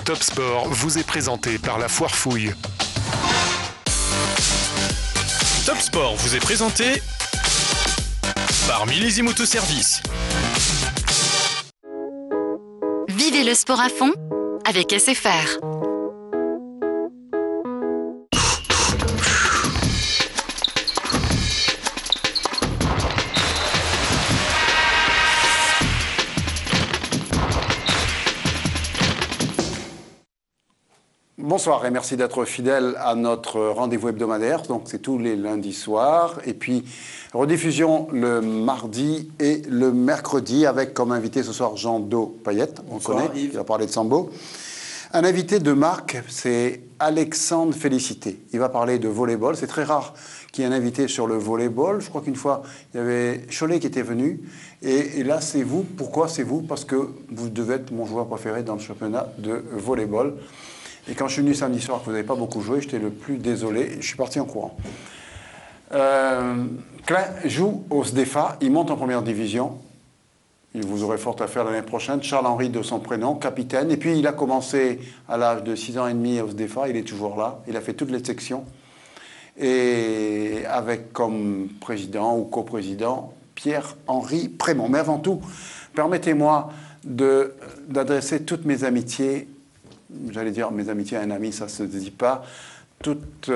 Top Sport vous est présenté par la Foire Fouille. Top Sport vous est présenté par Millésime Autoservice. Vivez le sport à fond avec SFR. Bonsoir et merci d'être fidèle à notre rendez-vous hebdomadaire. Donc c'est tous les lundis soirs et puis rediffusion le mardi et le mercredi avec comme invité ce soir Jean-Do Payette, on connaît, il va parler de sambo. Un invité de marque, c'est Alexandre Félicité. Il va parler de volleyball. C'est très rare qu'il y ait un invité sur le volleyball. Je crois qu'une fois, il y avait Cholet qui était venu. Et là, c'est vous. Pourquoi c'est vous? Parce que vous devez être mon joueur préféré dans le championnat de volleyball. Et quand je suis venu samedi soir, que vous n'avez pas beaucoup joué, j'étais le plus désolé. Je suis parti en courant. Klein joue au SDEFA. Il monte en première division. Vous aurez fort à faire l'année prochaine. Charles-Henri de son prénom, capitaine. Et puis il a commencé à l'âge de 6 ans et demi au SDEFA. Il est toujours là. Il a fait toutes les sections. Et avec comme président ou coprésident Pierre-Henri Prémont. Mais avant tout, permettez-moi d'adresser toutes mes amitiés. J'allais dire mes amitiés à un ami, ça ne se dit pas. Toutes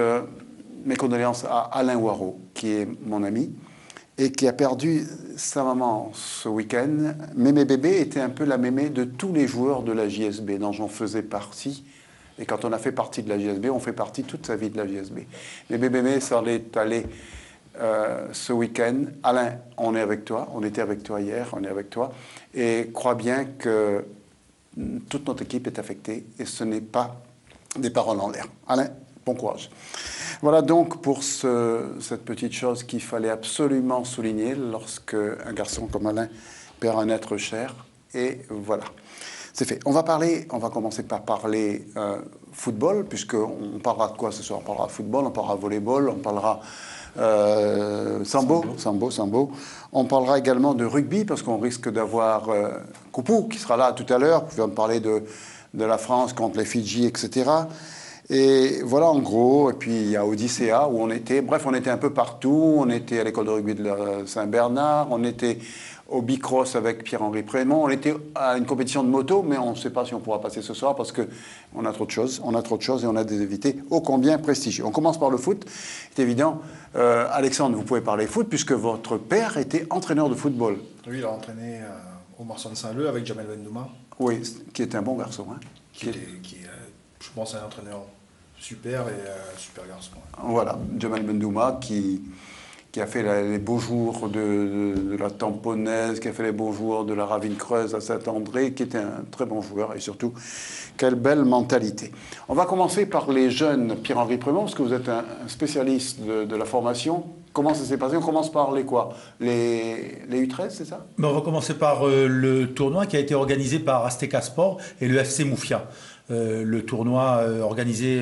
mes condoléances à Alain Waro, qui est mon ami, et qui a perdu sa maman ce week-end. Mémé Bébé était un peu la mémé de tous les joueurs de la JSB, dont j'en faisais partie. Et quand on a fait partie de la JSB, on fait partie toute sa vie de la JSB. Mémé Bébé s'en est allé ce week-end. Alain, on est avec toi, on était avec toi hier, on est avec toi. Et crois bien que toute notre équipe est affectée et ce n'est pas des paroles en l'air. Alain, bon courage. Voilà donc pour cette petite chose qu'il fallait absolument souligner lorsque un garçon comme Alain perd un être cher. Et voilà, c'est fait. On va commencer par parler football, puisqu'on parlera de quoi ce soir? On parlera football, on parlera volleyball, on parlera sambo. On parlera également de rugby, parce qu'on risque d'avoir Koupou qui sera là tout à l'heure. Vous pouvez me parler de la France contre les Fidji, etc. Et voilà en gros. Et puis il y a Odyssea où on était. Bref, on était un peu partout. On était à l'école de rugby de Saint-Bernard. On était au Bicross avec Pierre-Henri Prémont. On était à une compétition de moto, mais on ne sait pas si on pourra passer ce soir parce qu'on a trop de choses. On a trop de choses et on a des invités ô combien prestigieux. On commence par le foot. C'est évident. Alexandre, vous pouvez parler foot puisque votre père était entraîneur de football. Oui, il a entraîné au Marsan de Saint-Leu avec Jamel Bendouma. Oui, qui était un bon garçon. Hein, qui est, je pense, un entraîneur super et super garçon. Voilà, Jamel Bendouma qui a fait les beaux jours de la Tamponnaise, qui a fait les beaux jours de la Ravine Creuse à Saint-André, qui était un très bon joueur et surtout, quelle belle mentalité. On va commencer par les jeunes Pierre-Henri Prémont, parce que vous êtes un spécialiste de la formation. Comment ça s'est passé? On commence par les quoi? Les U13, c'est ça? On va commencer par le tournoi qui a été organisé par Azteca Sport et le FC Moufia. Le tournoi organisé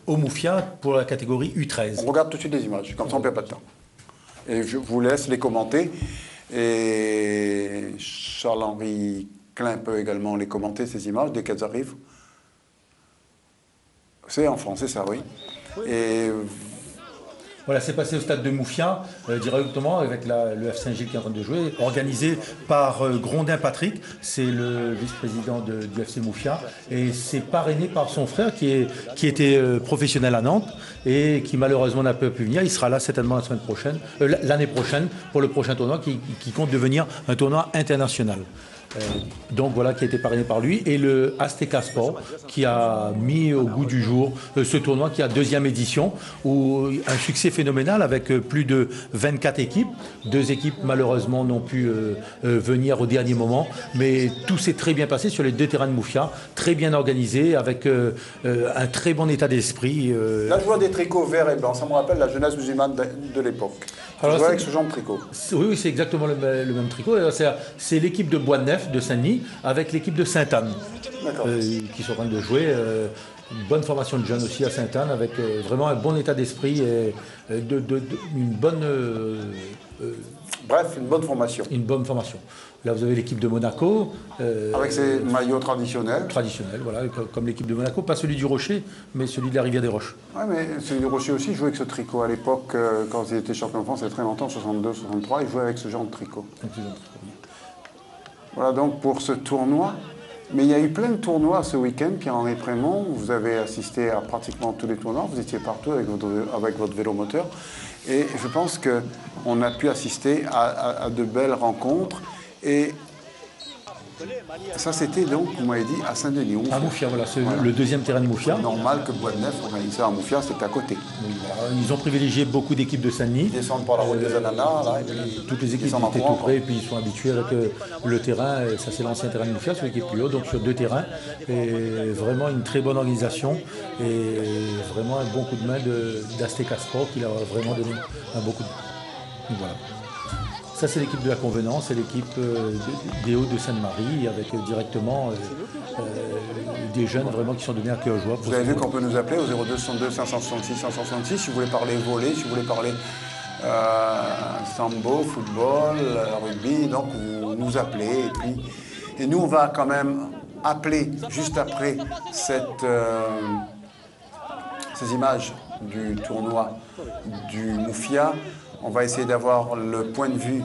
au Moufia pour la catégorie U13. On regarde tout de suite les images, comme ça on ne perd pas de temps. Et je vous laisse les commenter. Et Charles-Henri Klein peut également les commenter, ces images, dès qu'elles arrivent. C'est en français, ça, oui. Et voilà, c'est passé au stade de Moufia, directement avec le F Saint-Gilles qui est en train de jouer, organisé par Grondin Patrick, c'est le vice-président du FC Moufia, et c'est parrainé par son frère qui était professionnel à Nantes et qui malheureusement n'a pas pu venir. Il sera là certainement l'année prochaine pour le prochain tournoi qui compte devenir un tournoi international. Donc voilà, qui a été parrainé par lui, et le Azteca Sport qui a mis au goût du jour ce tournoi qui a deuxième édition, où un succès phénoménal avec plus de 24 équipes. 2 équipes malheureusement n'ont pu venir au dernier moment, mais tout s'est très bien passé sur les 2 terrains de Moufia, très bien organisé, avec un très bon état d'esprit. Là, je vois des tricots verts et blancs, ça me rappelle la jeunesse musulmane de l'époque. Alors, avec ce genre de tricot. Oui, c'est exactement le même tricot. C'est l'équipe de Bois-de-Neuf de Saint-Denis avec l'équipe de Sainte-Anne qui sont en train de jouer. Une bonne formation de jeunes aussi à Sainte-Anne avec vraiment un bon état d'esprit et une bonne... Bref, une bonne formation. Une bonne formation. Là, vous avez l'équipe de Monaco. Avec ses maillots traditionnels. Traditionnels, voilà, comme l'équipe de Monaco. Pas celui du Rocher, mais celui de la Rivière des Roches. Oui, mais celui du Rocher aussi jouait avec ce tricot. À l'époque, quand ils étaient champions de France, il y a très longtemps, 62, 63, ils jouaient avec ce genre de tricot. Voilà donc pour ce tournoi. Mais il y a eu plein de tournois ce week-end, Pierre-Henri Prémont. Vous avez assisté à pratiquement tous les tournois. Vous étiez partout avec votre vélomoteur. Et je pense qu'on a pu assister à de belles rencontres. Et ça, c'était donc, vous m'avez dit, à Saint-Denis. À Moufia, voilà, c'est le deuxième terrain de Moufia. C'est normal que Bois de Neuf organisait à Moufia, c'était à côté. Oui, voilà. Ils ont privilégié beaucoup d'équipes de Saint-Denis. Ils descendent par la route des Ananas, là, et puis toutes les équipes étaient tout près, et puis ils sont habitués avec le terrain. Et ça, c'est l'ancien terrain de Moufia, celui qui est plus haut, donc sur 2 terrains. Et vraiment une très bonne organisation et vraiment un bon coup de main d'Azteca Sport qui leur a vraiment donné un bon coup de main. Donc, voilà. Ça, c'est l'équipe de la Convenance, c'est l'équipe des Hauts de Sainte-Marie, avec directement des jeunes vraiment qui sont devenus à cœur joie. Vous avez vu qu'on peut nous appeler au 02 62 566 566 si vous voulez parler volley, si vous voulez parler sambo, football, rugby. Donc vous nous appelez et nous on va quand même appeler juste après ces images du tournoi du Moufia. On va essayer d'avoir le point de vue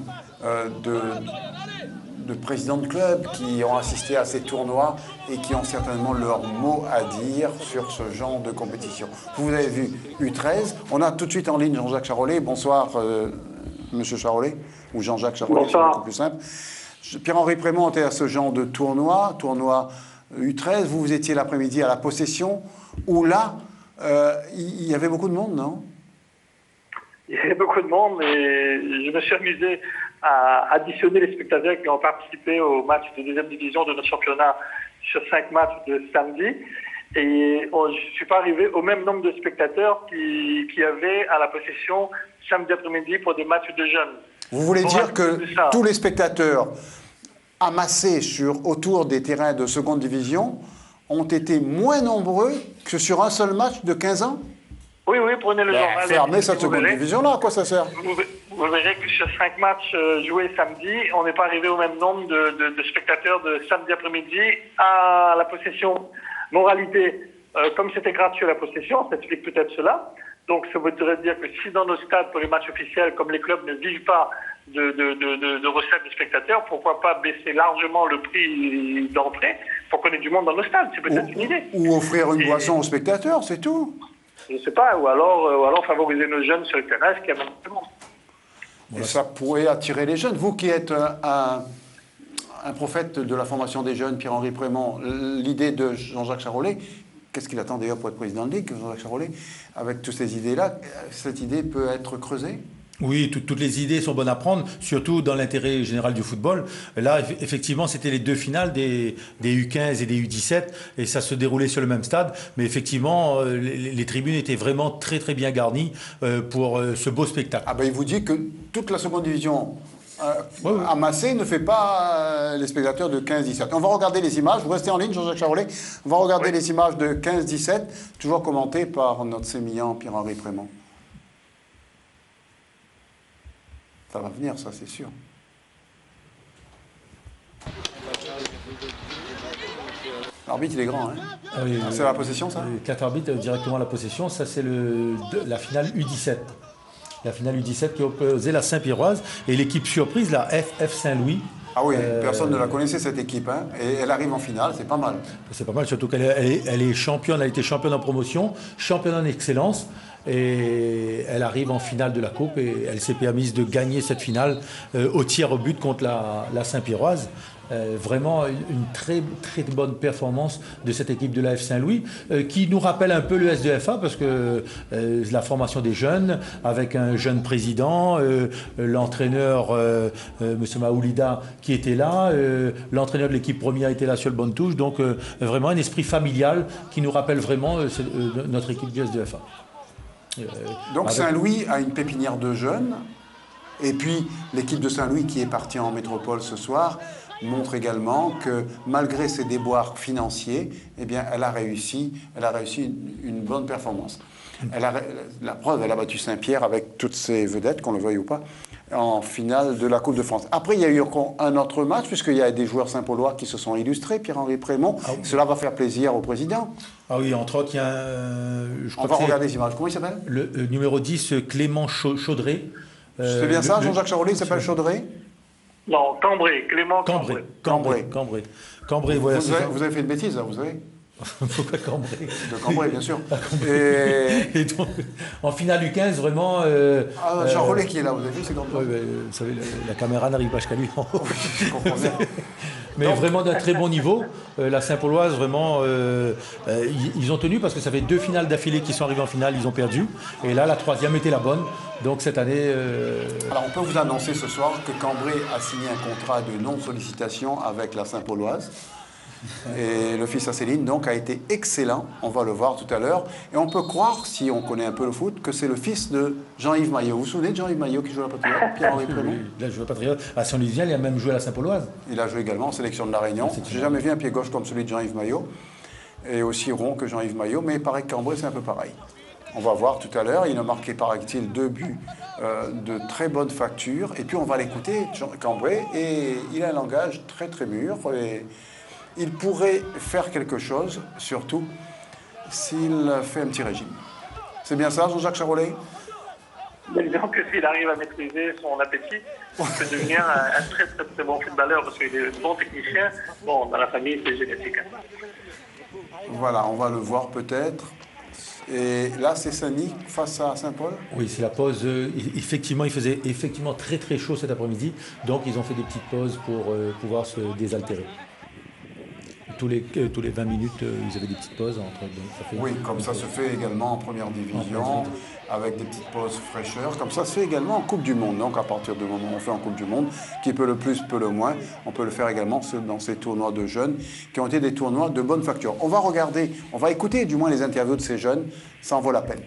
de présidents de clubs qui ont assisté à ces tournois et qui ont certainement leur mot à dire sur ce genre de compétition. Vous avez vu U13. On a tout de suite en ligne Jean-Jacques Charolais. Bonsoir, Monsieur Charolais, ou Jean-Jacques Charolais, c'est beaucoup plus simple. Pierre-Henri Prémont était à ce genre de tournoi U13. Vous étiez l'après-midi à la possession, où là, il y avait beaucoup de monde, non ? Il y avait beaucoup de monde et je me suis amusé à additionner les spectateurs qui ont participé au match de deuxième division de notre championnat sur 5 matchs de samedi. Et je ne suis pas arrivé au même nombre de spectateurs qui avaient à la possession samedi après-midi pour des matchs de jeunes. Vous voulez dire que tous les spectateurs amassés autour des terrains de seconde division ont été moins nombreux que sur un seul match de 15 ans ? Oui, prenez le journal. Fermez cette seconde division-là, à quoi ça sert ? Vous verrez que sur 5 matchs joués samedi, on n'est pas arrivé au même nombre de spectateurs de samedi après-midi à la possession. Moralité, comme c'était gratuit la possession, ça explique peut-être cela. Donc ça voudrait dire que si dans nos stades, pour les matchs officiels, comme les clubs ne vivent pas de recettes de spectateurs, pourquoi pas baisser largement le prix d'entrée pour qu'on ait du monde dans nos stades ? C'est peut-être une idée. Ou offrir une boisson aux spectateurs, c'est tout. Je ne sais pas, ou alors favoriser nos jeunes sur le terrain, ce qui amène tout le monde. Et ça pourrait attirer les jeunes. Vous qui êtes un prophète de la formation des jeunes, Pierre-Henri Prémont, l'idée de Jean-Jacques Charolais, qu'est-ce qu'il attend d'ailleurs pour être président de Ligue, Jean-Jacques Charolais, avec toutes ces idées-là, cette idée peut être creusée ? Oui, toutes les idées sont bonnes à prendre, surtout dans l'intérêt général du football. Là, effectivement, c'était les 2 finales des U15 et des U17, et ça se déroulait sur le même stade. Mais effectivement, les tribunes étaient vraiment très très bien garnies pour ce beau spectacle. Ah ben, il vous dit que toute la seconde division amassée ne fait pas les spectateurs de 15-17. On va regarder les images. Vous restez en ligne, Jean-Jacques Charolais. On va regarder les images de 15-17, toujours commentées par notre sémillant Pierre-Henri Prémont. Ça va venir, ça, c'est sûr. L'arbitre, il est grand, hein ? C'est la possession, ça ? 4 arbitres directement à la possession. Ça, c'est la finale U17. La finale U17 qui opposait la Saint-Pierroise et l'équipe surprise, la FF Saint-Louis. Ah oui, personne ne la connaissait, cette équipe, hein, et elle arrive en finale, c'est pas mal. C'est pas mal, surtout qu'elle est championne, elle a été championne en promotion, championne en excellence, et elle arrive en finale de la Coupe, et elle s'est permise de gagner cette finale au tir au but contre la Saint-Pierroise. Vraiment une très très bonne performance de cette équipe de la F Saint-Louis qui nous rappelle un peu le S2FA parce que la formation des jeunes avec un jeune président, l'entraîneur Monsieur Maoulida qui était là, l'entraîneur de l'équipe première était là sur le bonne touche, donc vraiment un esprit familial qui nous rappelle vraiment notre équipe du S2FA. Donc Saint-Louis a une pépinière de jeunes et puis l'équipe de Saint-Louis qui est partie en métropole ce soir montre également que malgré ses déboires financiers, eh bien, elle a réussi une bonne performance. La preuve, elle a battu Saint-Pierre avec toutes ses vedettes, qu'on le veuille ou pas. en finale de la Coupe de France. Après, il y a eu encore un autre match, puisqu'il y a des joueurs saint-paulois qui se sont illustrés, Pierre-Henri Prémont. Ah oui. Cela va faire plaisir au président. Ah oui, entre autres, il y a On va regarder les images. Comment il s'appelle? le numéro 10, Clément Chaudré. C'est bien ça, Jean-Jacques Charolais, il s'appelle Chaudré? Non, Cambrai, Clément Cambrai. Cambrai, voilà. Vous avez fait une bêtise, là, vous savez? Pourquoi Cambrai? De Cambrai, bien sûr. Et donc, en finale du 15, vraiment... Charolais qui est là, vous avez vu, c'est comme ça. Ouais, vous savez, la caméra n'arrive pas jusqu'à lui. Je comprends bien. Mais donc, vraiment d'un très bon niveau. La Saint-Pauloise, vraiment, ils ont tenu parce que ça fait 2 finales d'affilée qui sont arrivées en finale, ils ont perdu. Et là, la 3e était la bonne. Donc cette année... Alors on peut vous annoncer ce soir que Cambrai a signé un contrat de non-sollicitation avec la Saint-Pauloise. Et le fils à Céline, donc, a été excellent. On va le voir tout à l'heure. Et on peut croire, si on connaît un peu le foot, que c'est le fils de Jean-Yves Maillot. Vous vous souvenez de Jean-Yves Maillot qui joue à la Patriote, Pierre-Henri Prémont? Il a joué à Patriote. À Saint-Louisien, il a même joué à la Saint-Pauloise. Il a joué également en sélection de La Réunion. J'ai jamais vu un pied gauche comme celui de Jean-Yves Maillot. Et aussi rond que Jean-Yves Maillot. Mais il paraît que Cambrai, c'est un peu pareil. On va voir tout à l'heure. Il a marqué, paraît-il, 2 buts de très bonne facture. Et puis on va l'écouter, Cambrai. Et il a un langage très très mûr. Et il pourrait faire quelque chose, surtout s'il fait un petit régime. C'est bien ça, Jean-Jacques Charolais? Disons que s'il arrive à maîtriser son appétit, il peut devenir un très très très bon footballeur parce qu'il est bon technicien. Bon, dans la famille, c'est génétique. Voilà, on va le voir peut-être. Et là, c'est Sani face à Saint-Paul? Oui, c'est la pause. Effectivement, il faisait effectivement très très chaud cet après-midi. Donc, ils ont fait des petites pauses pour pouvoir se désaltérer. Tous les 20 minutes, ils avaient des petites pauses entre. Oui, comme ça se fait également en première division, avec des petites pauses fraîcheur. Comme ça se fait également en Coupe du Monde. Donc à partir du moment où on fait en Coupe du Monde, qui peut le plus, peut le moins, on peut le faire également dans ces tournois de jeunes, qui ont été des tournois de bonne facture. On va regarder, on va écouter du moins les interviews de ces jeunes, ça en vaut la peine.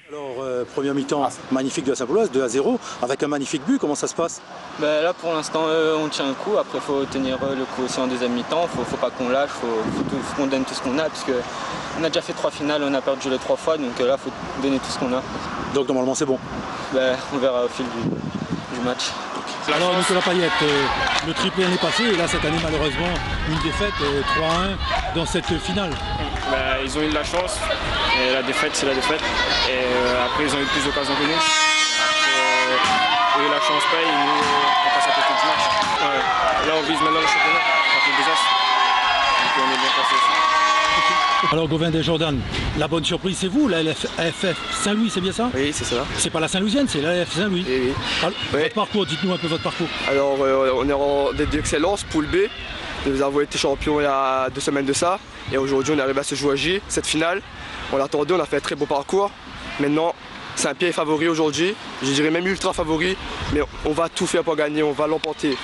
Alors, première mi-temps magnifique de la Saint-Pauloise, 2-0, avec un magnifique but, comment ça se passe? Là pour l'instant on tient un coup, après il faut tenir le coup aussi en deuxième mi-temps, faut pas qu'on lâche, faut qu'on donne tout ce qu'on a, parce qu'on a déjà fait 3 finales, on a perdu les 3 fois, donc là il faut donner tout ce qu'on a. Donc normalement c'est bon? On verra au fil du match. Alors Nicolas Payet, le triplé l'année passée, et là cette année malheureusement une défaite 3-1 dans cette finale. Ils ont eu de la chance, et la défaite c'est la défaite, et après ils ont eu plus d'occasions que nous. Et la chance paye, et nous on passe à côté du match. Là on vise maintenant le championnat, ça fait 2 ans, donc on est bien placé aussi. Alors Gauvin Desjordanes, la bonne surprise c'est vous, la AFF Saint-Louis, c'est bien ça? Oui, c'est ça. C'est pas la Saint-Louisienne, c'est l'AFF Saint-Louis. Oui. Alors, votre parcours, dites-nous un peu votre parcours. Alors on est en d'excellence, poule B. Nous avons été champions il y a 2 semaines de ça. Et aujourd'hui on est arrivé à ce jouer à J, cette finale. On l'attendait, on a fait un très beau parcours. Maintenant, Saint-Pierre est favori aujourd'hui. Je dirais même ultra favori. Mais on va tout faire pour gagner, on va l'emporter.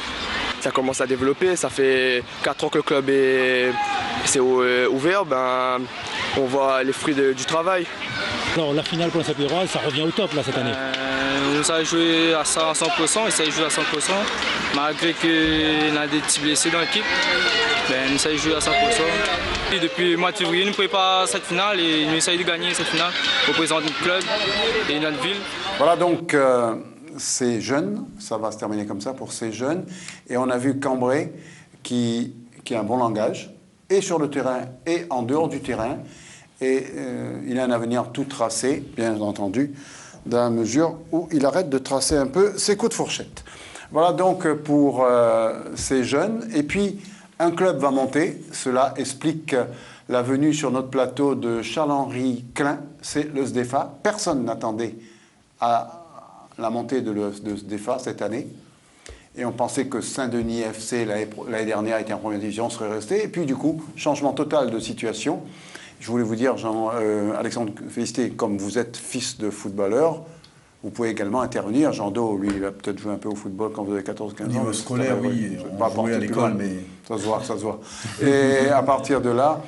Ça commence à développer, ça fait 4 ans que le club est ouvert. On voit les fruits du travail. Alors la finale pour la Saint-Pierroise, ça revient au top là cette année. On savait jouer à 100%, ils savaient jouer à 100%, malgré qu'il y a des petits blessés dans l'équipe. Nous savons jouer à 100%. Et depuis le mois de février, nous préparons cette finale et nous essayons de gagner cette finale, représenter notre club et notre ville. Voilà donc ces jeunes, ça va se terminer comme ça pour ces jeunes. Et on a vu Cambrai qui a un bon langage, et sur le terrain et en dehors du terrain. Et il a un avenir tout tracé, bien entendu, dans la mesure où il arrête de tracer un peu ses coups de fourchette. Voilà donc pour ces jeunes. Et puis, un club va monter. Cela explique la venue sur notre plateau de Charles-Henri Klein. C'est le SDEFA. Personne n'attendait à la montée de le SDEFA cette année. Et on pensait que Saint-Denis FC, l'année dernière, était en première division, serait resté. Et puis, du coup, changement total de situation. Je voulais vous dire, Alexandre Félicité, comme vous êtes fils de footballeur, vous pouvez également intervenir. Jean Do, lui, il a peut-être joué un peu au football quand vous avez 14-15 ans. Niveau scolaire, oui, pas joué à l'école, mais... Ça se voit, ça se voit. Et à partir de là,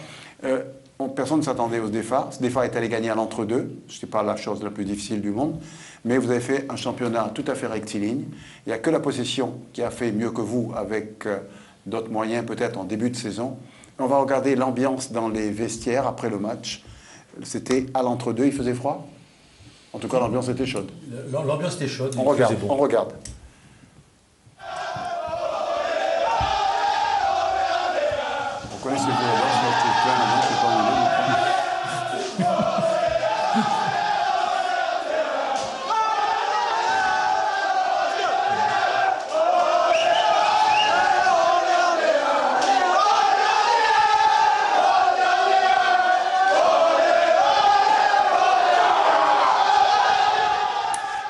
personne ne s'attendait au SDEFA. SDEFA est allé gagner à l'entre-deux. Ce n'est pas la chose la plus difficile du monde. Mais vous avez fait un championnat tout à fait rectiligne. Il n'y a que la possession qui a fait mieux que vous, avec d'autres moyens peut-être en début de saison. On va regarder l'ambiance dans les vestiaires après le match. C'était à l'entre-deux, il faisait froid? En tout cas, l'ambiance était chaude. L'ambiance était chaude. On regarde, bon. on regarde. Vous connaissez le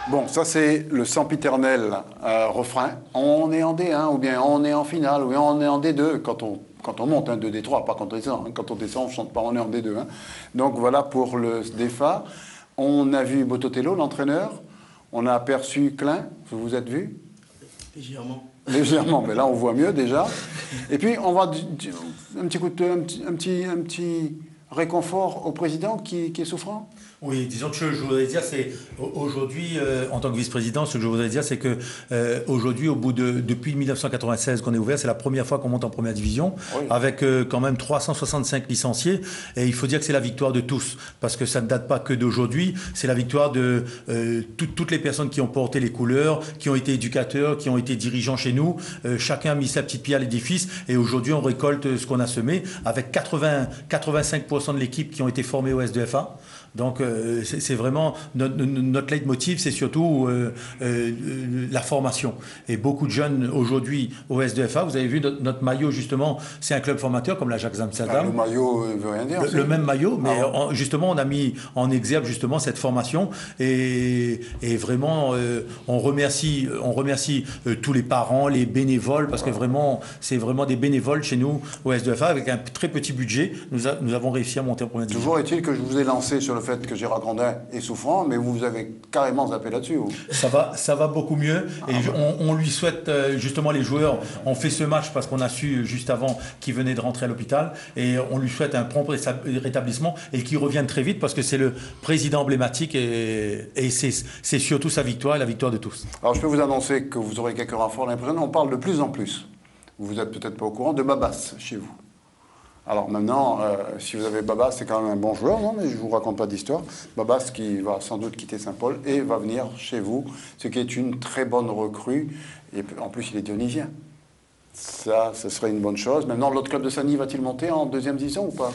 Bon, ça c'est le sempiternel refrain. On est en D1 ou bien on est en finale ou bien on est en D2 quand on monte, hein, 2 D3, pas quand on descend. Hein. Quand on descend, on ne chante pas, on est en D2. Hein. Donc voilà pour le SDFA. On a vu Bototello, l'entraîneur. On a aperçu Klein, vous vous êtes vu? Légèrement. Légèrement, mais là on voit mieux déjà. Et puis on va un petit réconfort au président qui est souffrant. Oui, disons que je voudrais dire, c'est aujourd'hui, en tant que vice-président, ce que je voudrais dire, c'est que aujourd'hui, depuis 1996 qu'on est ouvert, c'est la première fois qu'on monte en première division, oui, avec quand même 365 licenciés. Et il faut dire que c'est la victoire de tous, parce que ça ne date pas que d'aujourd'hui. C'est la victoire de toutes les personnes qui ont porté les couleurs, qui ont été éducateurs, qui ont été dirigeants chez nous. Chacun a mis sa petite pierre à l'édifice. Et aujourd'hui, on récolte ce qu'on a semé, avec 85% de l'équipe qui ont été formés au SDFA. Donc c'est vraiment notre leitmotiv, c'est surtout la formation. Et beaucoup de jeunes aujourd'hui au SDFA, vous avez vu notre maillot justement, c'est un club formateur comme l'Ajax Amsterdam. Le maillot veut rien dire. Le même maillot, mais justement on a mis en exergue justement cette formation et vraiment on remercie tous les parents, les bénévoles, parce que vraiment c'est vraiment des bénévoles chez nous au SDFA avec un très petit budget. Nous avons réussi à monter en première division. Toujours est-il que je vous ai lancé sur le fait que Gérard Grandin est souffrant, mais vous avez carrément zappé là-dessus. Ça va beaucoup mieux. Et on lui souhaite, justement, les joueurs ont fait ce match parce qu'on a su juste avant qu'il venait de rentrer à l'hôpital. Et on lui souhaite un prompt rétablissement et qu'il revienne très vite parce que c'est le président emblématique et c'est surtout sa victoire et la victoire de tous. Alors je peux vous annoncer que vous aurez quelques renforts l'année prochaine. On parle de plus en plus. Vous n'êtes peut-être pas au courant de Babas chez vous. Alors maintenant, si vous avez Babas, c'est quand même un bon joueur, non? Mais je ne vous raconte pas d'histoire. Babas qui va sans doute quitter Saint-Paul et va venir chez vous, ce qui est une très bonne recrue. Et en plus, il est dionysien. Ça, ce serait une bonne chose. Maintenant, l'autre club de Sagny va-t-il monter en deuxième division ou pas?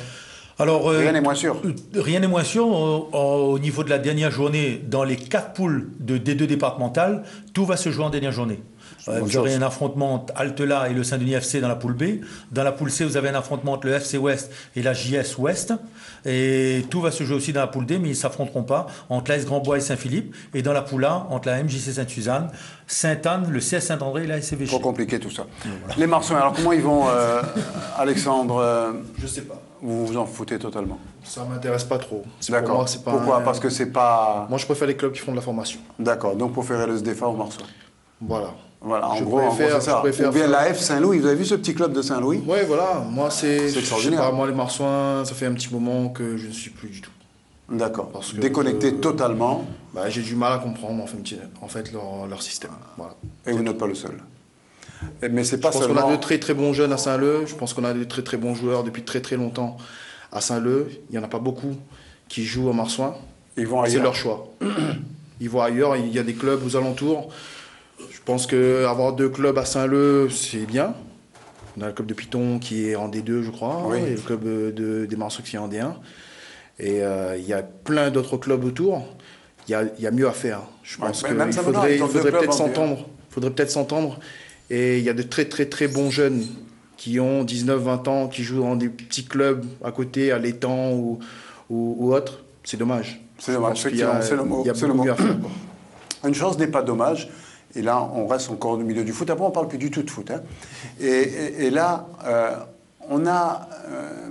Alors, rien n'est moins sûr. Rien n'est moins sûr. Au niveau de la dernière journée, dans les 4 poules de D2 départementales, tout va se jouer en dernière journée. Vous aurez un affrontement entre Altela et le Saint-Denis FC dans la poule B. Dans la poule C, vous avez un affrontement entre le FC Ouest et la JS Ouest. Et tout va se jouer aussi dans la poule D, mais ils ne s'affronteront pas entre l'AS Grand-Bois et Saint-Philippe. Et dans la poule A, entre la MJC Sainte-Suzanne, Sainte-Anne, le CS Saint-André et la SCVG. Trop compliqué tout ça. Voilà. Les Marsouins, alors comment ils vont, Alexandre? Je ne sais pas. Vous vous en foutez totalement? Ça ne m'intéresse pas trop. D'accord. Pourquoi? Parce que c'est pas... Moi, je préfère les clubs qui font de la formation. D'accord. Donc, vous préférez le SDFA au Marsouin? Voilà. Voilà, en gros, c'est ça. Ou bien la F Saint-Louis, vous avez vu ce petit club de Saint-Louis? Oui, voilà. Moi, je sais pas, moi, les Marsouins, ça fait un petit moment que je ne suis plus du tout. D'accord. Déconnecté totalement. J'ai du mal à comprendre en fait leur système. Voilà. Et vous n'êtes pas le seul. Mais c'est pas seulement... Je pense qu'on a de très très bons jeunes à Saint-Leu. Je pense qu'on a de très très bons joueurs depuis très très longtemps à Saint-Leu. Il n'y en a pas beaucoup qui jouent au Marsouin. Ils vont ailleurs. C'est leur choix. Ils vont ailleurs. Il y a des clubs aux alentours. Je pense qu'avoir 2 clubs à Saint-Leu, c'est bien. On a le club de Piton qui est en D2, je crois, oui. Et le club des Marsouins qui est en D1. Et il y a plein d'autres clubs autour. Il y a mieux à faire. Je pense qu'il faudrait peut-être s'entendre. Et il y a de très très très bons jeunes qui ont 19-20 ans, qui jouent dans des petits clubs à côté, à l'étang ou autre. C'est dommage. C'est dommage, effectivement, c'est le mot. Il y a beaucoup mieux à faire. Une chose n'est pas dommage. Et là, on reste encore au milieu du foot. Après, on ne parle plus du tout de foot. Hein. Et là, on a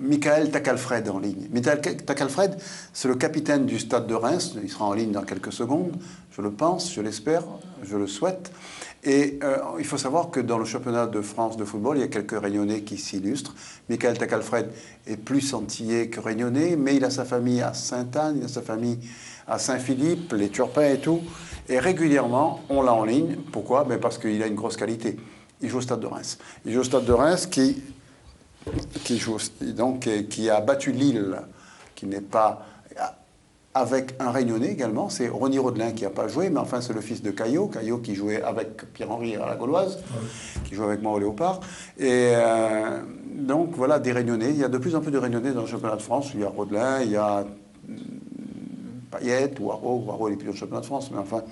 Michael Tacalfred en ligne. Michael Tacalfred, c'est le capitaine du Stade de Reims. Il sera en ligne dans quelques secondes. Je le pense, je l'espère, je le souhaite. Et il faut savoir que dans le championnat de France de football, il y a quelques Réunionnais qui s'illustrent. Michael Tacalfred est plus antillais que Réunionnais, mais il a sa famille à Sainte-Anne, il a sa famille à Saint-Philippe, les Turpins et tout. Et régulièrement, on l'a en ligne. Pourquoi? Parce qu'il a une grosse qualité. Il joue au Stade de Reims. Il joue au Stade de Reims qui a battu Lille, qui n'est pas... avec un Réunionnais également, c'est Ronny Rodelin qui n'a pas joué, mais enfin c'est le fils de Caillot qui jouait avec Pierre-Henri à la Gauloise, qui joue avec moi au Léopard. Et donc voilà, des Réunionnais. Il y a de plus en plus de Réunionnais dans le championnat de France. Il y a Rodelin, il y a Payet, Waro il est plus dans le championnat de France, mais enfin.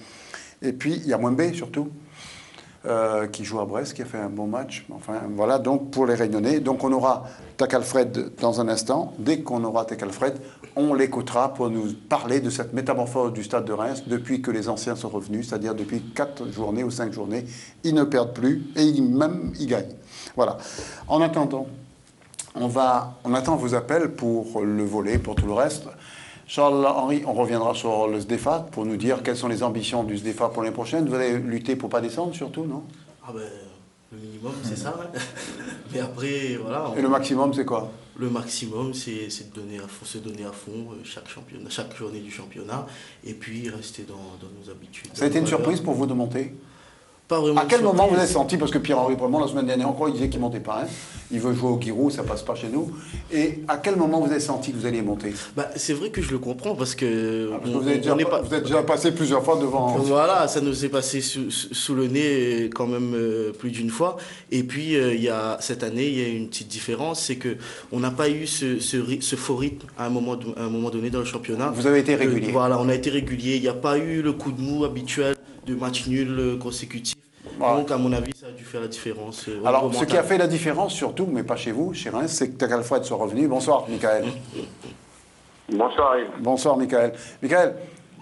Et puis il y a Mwembe surtout, qui joue à Brest, qui a fait un bon match. Enfin voilà, donc pour les Réunionnais. Donc on aura Tac Alfred dans un instant. Dès qu'on aura Tac Alfred, on l'écoutera pour nous parler de cette métamorphose du Stade de Reims depuis que les anciens sont revenus, c'est-à-dire depuis 4 journées ou 5 journées. Ils ne perdent plus et ils gagnent. Voilà. En attendant, on attend vos appels pour le volley, pour tout le reste. Charles-Henri, on reviendra sur le SDEFA pour nous dire quelles sont les ambitions du SDEFA pour l'année prochaine. Vous allez lutter pour ne pas descendre surtout, non? Ah ben, le minimum, c'est ça. Ouais. Mais après, voilà. Et le maximum, c'est quoi? Le maximum, c'est de se donner à fond chaque journée du championnat et puis rester dans nos habitudes. Ça a été une surprise pour vous de monter? Pas vraiment. À quel moment vous avez senti, parce que Pierre-Henri Bremont, la semaine dernière encore, il disait qu'il ne montait pas, hein, il veut jouer au Giroud, ça ne passe pas chez nous. Et à quel moment vous avez senti que vous alliez monter? C'est vrai que je le comprends parce que... vous êtes déjà passé plusieurs fois devant... Voilà, ça nous est passé sous le nez quand même plus d'une fois. Et puis, cette année, il y a une petite différence, c'est qu'on n'a pas eu ce faux rythme à un moment donné dans le championnat. Vous avez été régulier. Voilà, on a été régulier. Il n'y a pas eu le coup de mou habituel de match nul consécutif. Voilà. Donc, à mon avis, ça a dû faire la différence. Alors, ce qui a fait la différence, surtout, mais pas chez vous, chez Reims, c'est que Tac Alfred soit revenu. Bonsoir, Michael. Bonsoir, Yves. Bonsoir, Michael. Michael,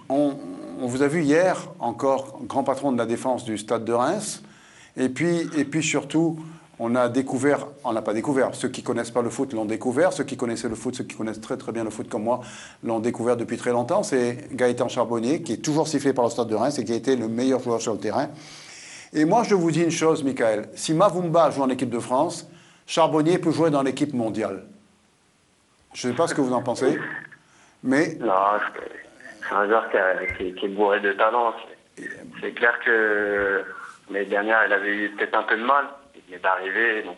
on vous a vu hier, encore grand patron de la défense du Stade de Reims. Et puis surtout, on n'a pas découvert. Ceux qui ne connaissent pas le foot l'ont découvert. Ceux qui connaissaient le foot, ceux qui connaissent très très bien le foot comme moi, l'ont découvert depuis très longtemps. C'est Gaëtan Charbonnier, qui est toujours sifflé par le Stade de Reims et qui a été le meilleur joueur sur le terrain. Et moi, je vous dis une chose, Michael. Si Mavumba joue en équipe de France, Charbonnier peut jouer dans l'équipe mondiale. Je ne sais pas ce que vous en pensez, mais... Non, c'est un joueur qui est bourré de talent. C'est clair que l'année dernière, il avait eu peut-être un peu de mal. Il est arrivé, donc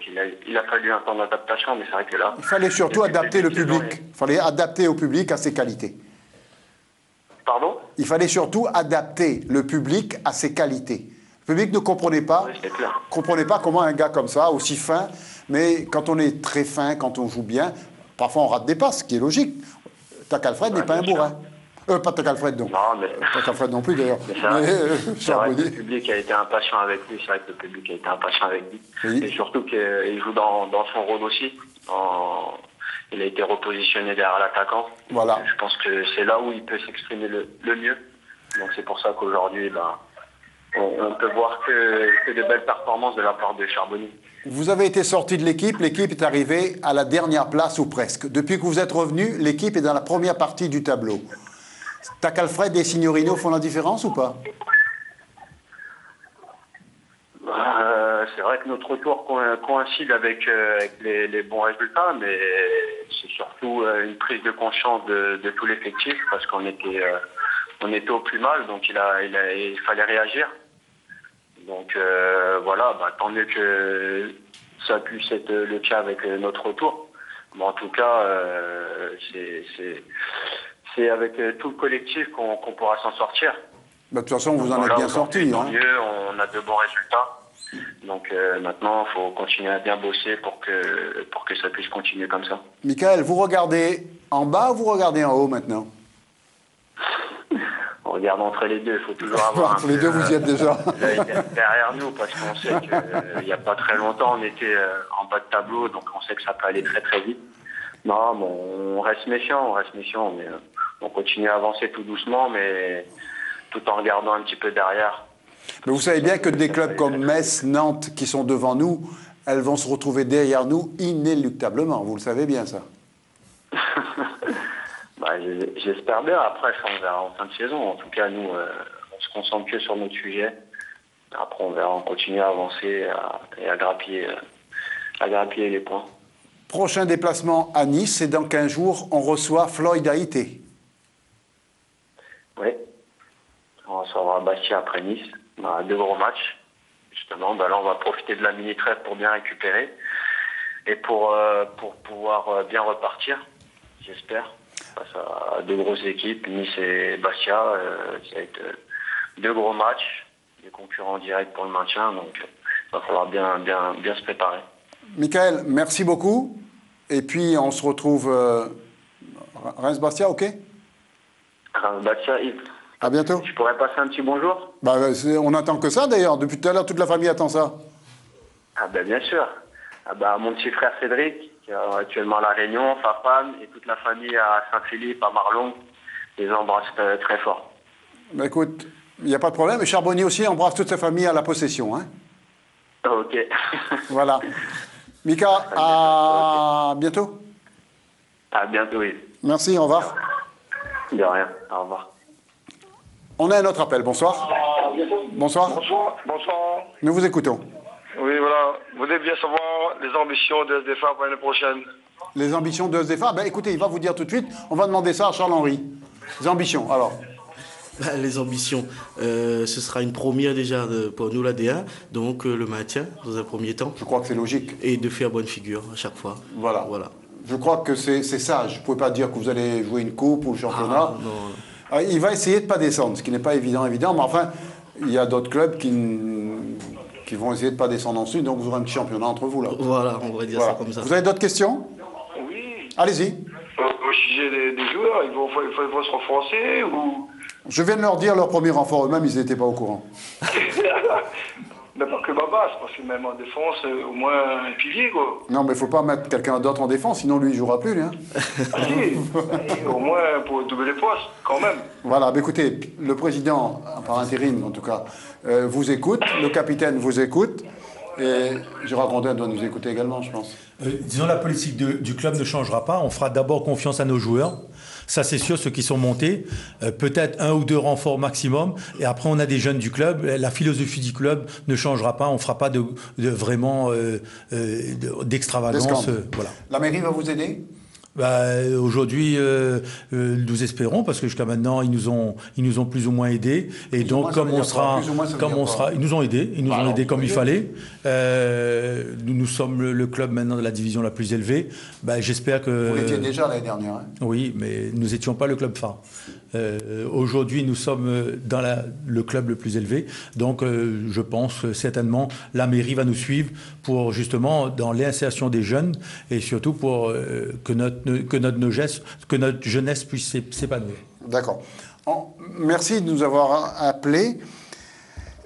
il a fallu un temps d'adaptation, mais c'est vrai que là... Il fallait surtout adapter le public. Il fallait adapter au public à ses qualités. Pardon? Il fallait surtout adapter le public à ses qualités. Le public ne comprenait pas, comment un gars comme ça, aussi fin, mais quand on est très fin, quand on joue bien, parfois on rate des passes, ce qui est logique. Tac Alfred n'est pas un bourrin. Pas Tac Alfred, non. Non, mais... Tac Alfred non plus, d'ailleurs. C'est vrai que le public a été impatient avec lui. Et surtout qu'il joue dans son rôle aussi. Il a été repositionné derrière l'attaquant. Voilà. Je pense que c'est là où il peut s'exprimer le mieux. Donc c'est pour ça qu'aujourd'hui, on peut voir que de belles performances de la part de Charbonnier. Vous avez été sorti de l'équipe est arrivée à la dernière place ou presque. Depuis que vous êtes revenu, l'équipe est dans la première partie du tableau. Tac Alfred et Signorino font la différence ou pas? C'est vrai que notre retour coïncide avec les bons résultats, mais c'est surtout une prise de conscience de tout l'effectif parce qu'on était au plus mal, donc il fallait réagir. Donc voilà, tant mieux que ça puisse être le cas avec notre retour. Mais en tout cas, c'est avec tout le collectif qu'on pourra s'en sortir. De toute façon, vous en êtes bien sortis. Tant mieux, on a de bons résultats. Donc maintenant, il faut continuer à bien bosser pour que ça puisse continuer comme ça. Michael, vous regardez en bas ou vous regardez en haut maintenant? On regarde entre les deux, il faut toujours avoir entre les deux, vous y êtes déjà. Derrière nous, parce qu'on sait qu'il n'y a pas très longtemps, on était en bas de tableau, donc on sait que ça peut aller très très vite. Non, bon, on reste méfiant, mais on continue à avancer tout doucement, mais tout en regardant un petit peu derrière. Mais vous savez bien que des clubs comme Metz, Nantes, qui sont devant nous, elles vont se retrouver derrière nous inéluctablement. Vous le savez bien, ça. J'espère bien. Après, ça, on verra en fin de saison. En tout cas, nous, on se concentre que sur notre sujet. Après, on verra, on continue à avancer et à grappiller les points. Prochain déplacement à Nice, c'est dans 15 jours. On reçoit Floyd Haïté. Oui. On recevra Bastia après Nice. On a 2 gros matchs. Justement, là, on va profiter de la mini-trêve pour bien récupérer et pour pouvoir bien repartir, j'espère. face à deux grosses équipes, Nice et Bastia. Ça va être deux gros matchs, des concurrents directs pour le maintien, donc il va falloir bien se préparer. Michael, merci beaucoup. Et puis on se retrouve Reims-Bastia, ok? Reims-Bastia, Yves. À bientôt. Je pourrais passer un petit bonjour? On attend que ça d'ailleurs. Depuis tout à l'heure, toute la famille attend ça. Ah ben bien sûr. Ah ben, mon petit frère Cédric, qui est actuellement à La Réunion, sa femme et toute la famille à Saint-Philippe, à Marlon, les embrasse très fort. Bah, écoute, il n'y a pas de problème. Et Charbonnier aussi embrasse toute sa famille à La Possession. Hein. Ok. Voilà. Mika, à bientôt. À bientôt, oui. Merci, au revoir. De rien, au revoir. On a un autre appel, bonsoir. Bonsoir. Bonsoir. Nous vous écoutons. Oui, voilà. Vous voulez bien savoir les ambitions de SDFA pour l'année prochaine? Les ambitions de SDFA? Ben, écoutez, il va vous dire tout de suite. On va demander ça à Charles-Henri. Les ambitions, alors. Les ambitions, ce sera une première déjà pour nous la D1, donc le maintien dans un premier temps. Je crois que c'est logique. Et de faire bonne figure à chaque fois. Voilà. Je crois que c'est sage. Vous ne pouvez pas dire que vous allez jouer une coupe ou le championnat. Non. Il va essayer de ne pas descendre, ce qui n'est pas évident, mais enfin, il y a d'autres clubs qui vont essayer de ne pas descendre ensuite, donc vous aurez un petit championnat entre vous là. Voilà, on va dire ça comme ça. Vous avez d'autres questions? Oui. Allez-y. Au sujet des joueurs, il faut se renforcer ou... Je viens de leur dire leur premier renfort eux-mêmes, ils n'étaient pas au courant. Mais pas que Baba, c'est parce que même en défense, au moins un pilier, quoi. Non, mais il ne faut pas mettre quelqu'un d'autre en défense, sinon lui, il ne jouera plus, lui. Hein. Au moins pour doubler les postes, quand même. Voilà, bah écoutez, le président, par intérim en tout cas, vous écoute, le capitaine vous écoute, et Gérard Grondin doit nous écouter également, je pense. Disons, la politique du club ne changera pas. On fera d'abord confiance à nos joueurs. Ça, c'est sûr, ceux qui sont montés. Peut-être 1 ou 2 renforts maximum. Et après, on a des jeunes du club. La philosophie du club ne changera pas. On ne fera pas vraiment d'extravagance. Voilà. La mairie va vous aider ? Aujourd'hui, nous espérons, parce que jusqu'à maintenant, ils nous ont plus ou moins aidés. Et donc, ils nous ont aidés comme il fallait. Nous sommes le club maintenant de la division la plus élevée. J'espère que... Vous l'étiez déjà l'année dernière. Hein. Oui, mais nous n'étions pas le club phare. Aujourd'hui, nous sommes dans le club le plus élevé. Donc, je pense certainement la mairie va nous suivre pour justement dans l'insertion des jeunes et surtout pour que notre jeunesse puisse s'épanouir. D'accord. Merci de nous avoir appelés.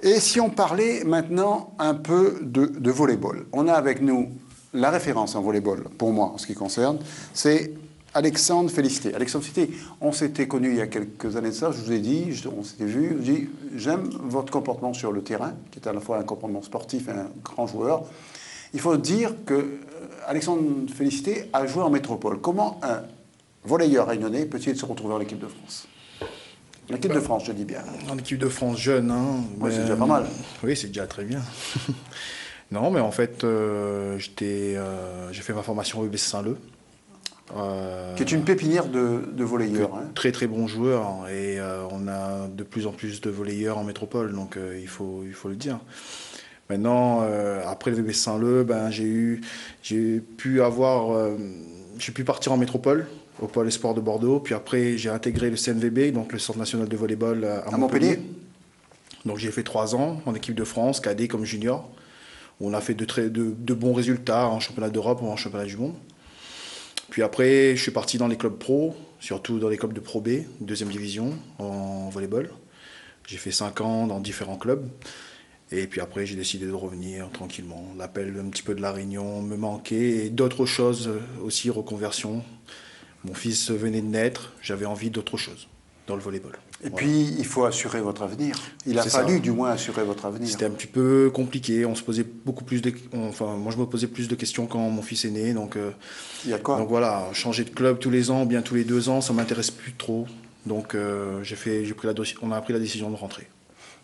Et si on parlait maintenant un peu de volleyball. On a avec nous la référence en volleyball, pour moi, en ce qui concerne, c'est Alexandre Félicité. Alexandre Félicité, on s'était connus il y a quelques années de ça, je vous ai dit, on s'était vu, je vous ai dit, j'aime votre comportement sur le terrain, qui est à la fois un comportement sportif et un grand joueur. Il faut dire que Alexandre Félicité a joué en métropole. Comment un volleyeur réunionnais peut-il se retrouver en équipe de France? L'équipe de France, je dis bien. En équipe de France jeune, hein. Oui, c'est déjà pas mal. Oui, c'est déjà très bien. Non, mais en fait, j'ai fait ma formation au UBC Saint-Leu. Qui est une pépinière de volleyeurs. Hein. Très très bon joueur. Et on a de plus en plus de volleyeurs en métropole, donc il faut le dire. Maintenant, après le VB Saint-Leu, j'ai pu partir en métropole, au Pôle Espoir de Bordeaux. Puis après, j'ai intégré le CNVB, donc le Centre National de Volleyball à Montpellier. Donc j'ai fait 3 ans en équipe de France, cadet comme junior, où on a fait de bons résultats en championnat d'Europe ou en championnat du monde. Puis après, je suis parti dans les clubs pro, surtout dans les clubs de Pro B, 2e division en volleyball. J'ai fait 5 ans dans différents clubs. Et puis après, j'ai décidé de revenir tranquillement. L'appel un petit peu de La Réunion me manquait. Et d'autres choses aussi, reconversion. Mon fils venait de naître, j'avais envie d'autre chose dans le volleyball. Et puis, il faut assurer votre avenir. Il a fallu, du moins, assurer votre avenir. C'était un petit peu compliqué. On se posait beaucoup plus moi, je me posais plus de questions quand mon fils est né. Donc, il y a quoi ? Donc voilà, changer de club tous les ans, bien tous les 2 ans, ça ne m'intéresse plus trop. Donc, on a pris la décision de rentrer.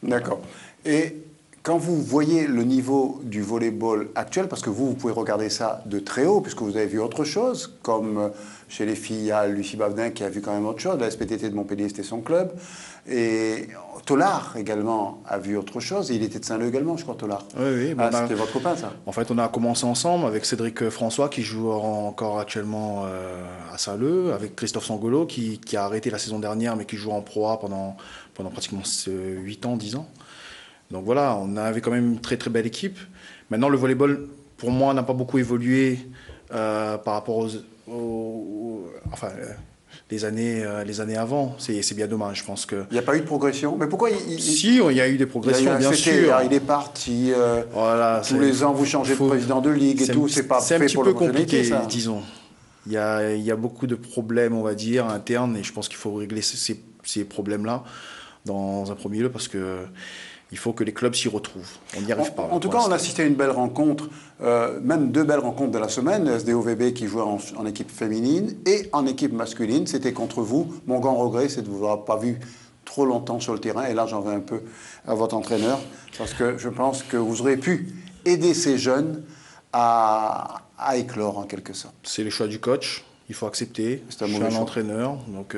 D'accord. Et quand vous voyez le niveau du volleyball actuel, parce que vous pouvez regarder ça de très haut, puisque vous avez vu autre chose, comme chez les filles, il y a Lucie Bavedin qui a vu quand même autre chose, la SPTT de Montpellier, c'était son club, et Tollard également a vu autre chose, et il était de Saint-Leu également, je crois, Tollard. Oui, c'était votre copain, ça. En fait, on a commencé ensemble avec Cédric François, qui joue encore actuellement à Saint-Leu, avec Christophe Sangolo, qui a arrêté la saison dernière, mais qui joue en Pro A pendant pratiquement 8 ans, 10 ans. Donc voilà, on avait quand même une très très belle équipe. Maintenant, le volleyball, pour moi, n'a pas beaucoup évolué par rapport les années avant. C'est bien dommage, je pense que... Il n'y a pas eu de progression. Mais pourquoi Si, il y a eu des progressions, bien sûr. Il est parti. Voilà, tous les ans, vous changez de président de ligue et tout. C'est un petit peu compliqué, disons. Il y a beaucoup de problèmes, on va dire, internes, et je pense qu'il faut régler ces problèmes-là dans un premier lieu, parce que il faut que les clubs s'y retrouvent. On n'y arrive pas. En tout cas, on a assisté à une belle rencontre, même 2 belles rencontres de la semaine. SDOVB qui jouait en équipe féminine et en équipe masculine. C'était contre vous. Mon grand regret, c'est de vous avoir pas vu trop longtemps sur le terrain. Et là, j'en veux un peu à votre entraîneur, parce que je pense que vous aurez pu aider ces jeunes à éclore en quelque sorte. C'est le choix du coach. Il faut accepter. Je suis un entraîneur. Donc,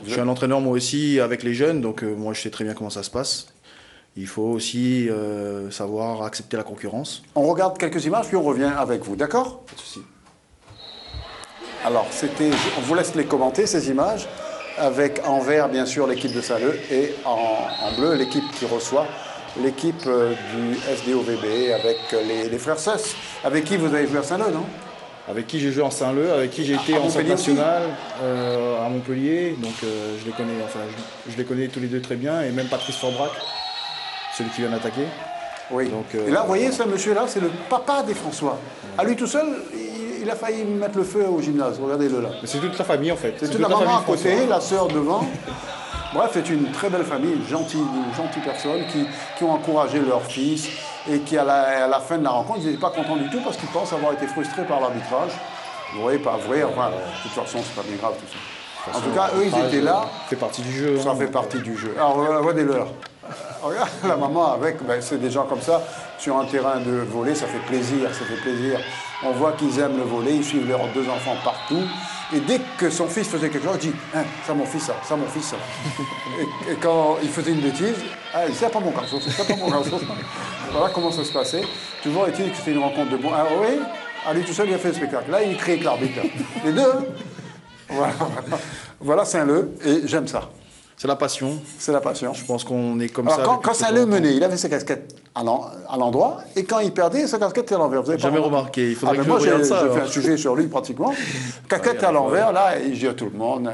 je suis un entraîneur moi aussi avec les jeunes. Donc, moi, je sais très bien comment ça se passe. Il faut aussi savoir accepter la concurrence. On regarde quelques images, puis on revient avec vous, d'accord? Pas de souci. Alors, on vous laisse les commenter, ces images, avec en vert, bien sûr, l'équipe de Saint-Leu, et en bleu, l'équipe qui reçoit, l'équipe du SDOVB, avec les frères Seuss, avec qui vous avez joué à Saint-Leu, non? Avec qui j'ai joué en Saint-Leu, avec qui j'ai été en centre national à Montpellier. Donc, je les connais, je les connais tous les deux très bien, et même Patrice Forbrac, celui qui vient d'attaquer. Oui. Donc, et là, vous voyez, ce monsieur-là, c'est le papa des François. À lui tout seul, il a failli mettre le feu au gymnase. Regardez-le là. C'est toute la famille, en fait. C'est toute la maman à côté, la sœur devant. Bref, c'est une très belle famille, une gentille personne qui ont encouragé leur fils et qui, à la fin de la rencontre, ils n'étaient pas contents du tout parce qu'ils pensent avoir été frustrés par l'arbitrage. Vous voyez, pas vrai. Enfin, de toute façon, c'est pas bien grave tout ça. En tout cas, eux, ils étaient là. Ça fait partie du jeu. Ça fait partie du jeu. Alors, regardez-le là. Regarde la maman avec, c'est des gens comme ça, sur un terrain de volley, ça fait plaisir, On voit qu'ils aiment le volley, ils suivent leurs 2 enfants partout. Et dès que son fils faisait quelque chose, il dit hein, ça mon fils, ça mon fils. Et quand il faisait une bêtise, c'est pas mon garçon, c'est pas mon garçon. Voilà comment ça se passait. Toujours est-il que c'était une rencontre de bons. Ah oui, à lui tout seul, il a fait le spectacle. Là, il crée avec l'arbitre. Les deux, hein. Voilà Saint-Leu, et j'aime ça. C'est la passion. C'est la passion. Je pense qu'on est comme alors, ça. Quand Saint-Leu menait, il avait sa casquette à l'endroit, et quand il perdait, sa casquette était à l'envers. Vous avez jamais remarqué. Il faudrait que je moi, regarde ça. J'ai fait un sujet sur lui pratiquement. Casquette à l'envers, là, il gère tout le monde.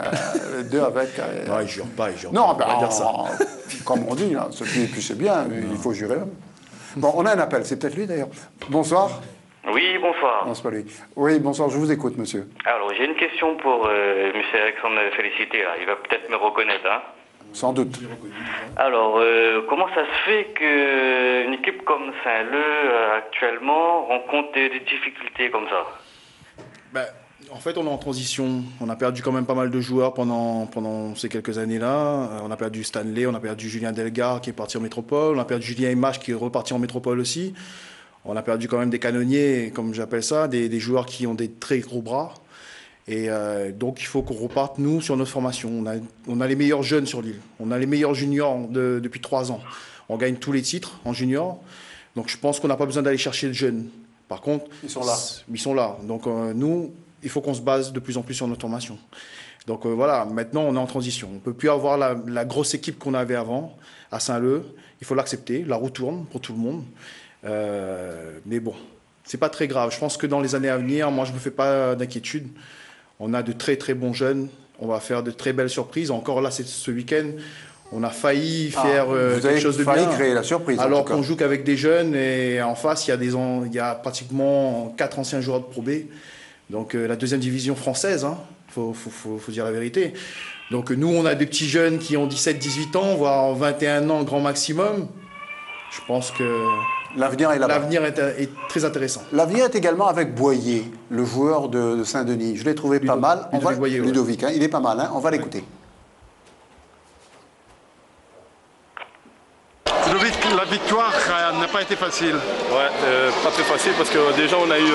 Les deux avec. Non, il jure pas. Non, dire ça. Comme on dit, là, puis c'est bien, il faut jurer. Bon, on a un appel, c'est peut-être lui d'ailleurs. Bonsoir. Oui, bonsoir. Non, c'est pas lui. Oui, bonsoir, je vous écoute, monsieur. Alors, j'ai une question pour M. Alexandre Félicité. Là. Il va peut-être me reconnaître. Hein. Sans doute. Alors, comment ça se fait qu'une équipe comme Saint-Leu, actuellement, rencontre des difficultés comme ça? En fait, on est en transition. On a perdu quand même pas mal de joueurs pendant ces quelques années-là. On a perdu Stanley, on a perdu Julien Delgar qui est parti en métropole, on a perdu Julien Image qui est reparti en métropole aussi. On a perdu quand même des canonniers, comme j'appelle ça, des joueurs qui ont des très gros bras. Et donc, il faut qu'on reparte, nous, sur notre formation. On a les meilleurs jeunes sur l'île. On a les meilleurs juniors depuis 3 ans. On gagne tous les titres en junior. Donc, je pense qu'on n'a pas besoin d'aller chercher de jeunes. Par contre... Ils sont là. Ils sont là. Donc, nous, il faut qu'on se base de plus en plus sur notre formation. Donc, voilà, maintenant, on est en transition. On ne peut plus avoir la grosse équipe qu'on avait avant, à Saint-Leu. Il faut l'accepter. La roue tourne pour tout le monde. Mais bon, c'est pas très grave. Je pense que dans les années à venir, moi, je ne me fais pas d'inquiétude. On a de très très bons jeunes. On va faire de très belles surprises. Encore là, ce week-end, on a failli faire quelque chose de bien. Vous avez failli créer la surprise. Alors qu'on joue qu'avec des jeunes et en face, il y a pratiquement 4 anciens joueurs de Pro B. Donc la 2e division française, hein. Faut dire la vérité. Donc nous, on a des petits jeunes qui ont 17-18 ans, voire 21 ans grand maximum. Je pense que l'avenir est là-bas. L'avenir est très intéressant. L'avenir est également avec Boyer, le joueur de Saint-Denis. Je l'ai trouvé pas mal. Ludovic, hein, il est pas mal. Hein, on va l'écouter. Ludovic, la victoire pas été facile. Ouais, pas très facile parce que déjà on a eu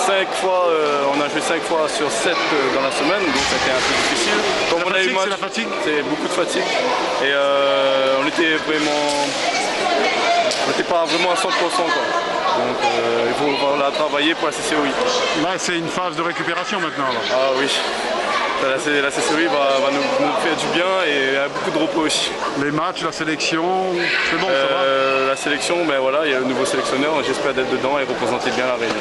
5 fois, on a joué 5 fois sur 7 dans la semaine, donc c'était un peu difficile. Comme on a eu match, c'est la fatigue. C'est beaucoup de fatigue. Et on n'était pas vraiment à 100% quoi. Donc il faut la travailler pour la CCOI. Là c'est une phase de récupération maintenant. Là. Ah oui. La CCOI va nous faire du bien et il y a beaucoup de repos aussi. Les matchs, la sélection, c'est bon, ça va. La sélection, ben voilà, il y a le nouveau sélectionneur, j'espère d'être dedans et représenter bien la Réunion.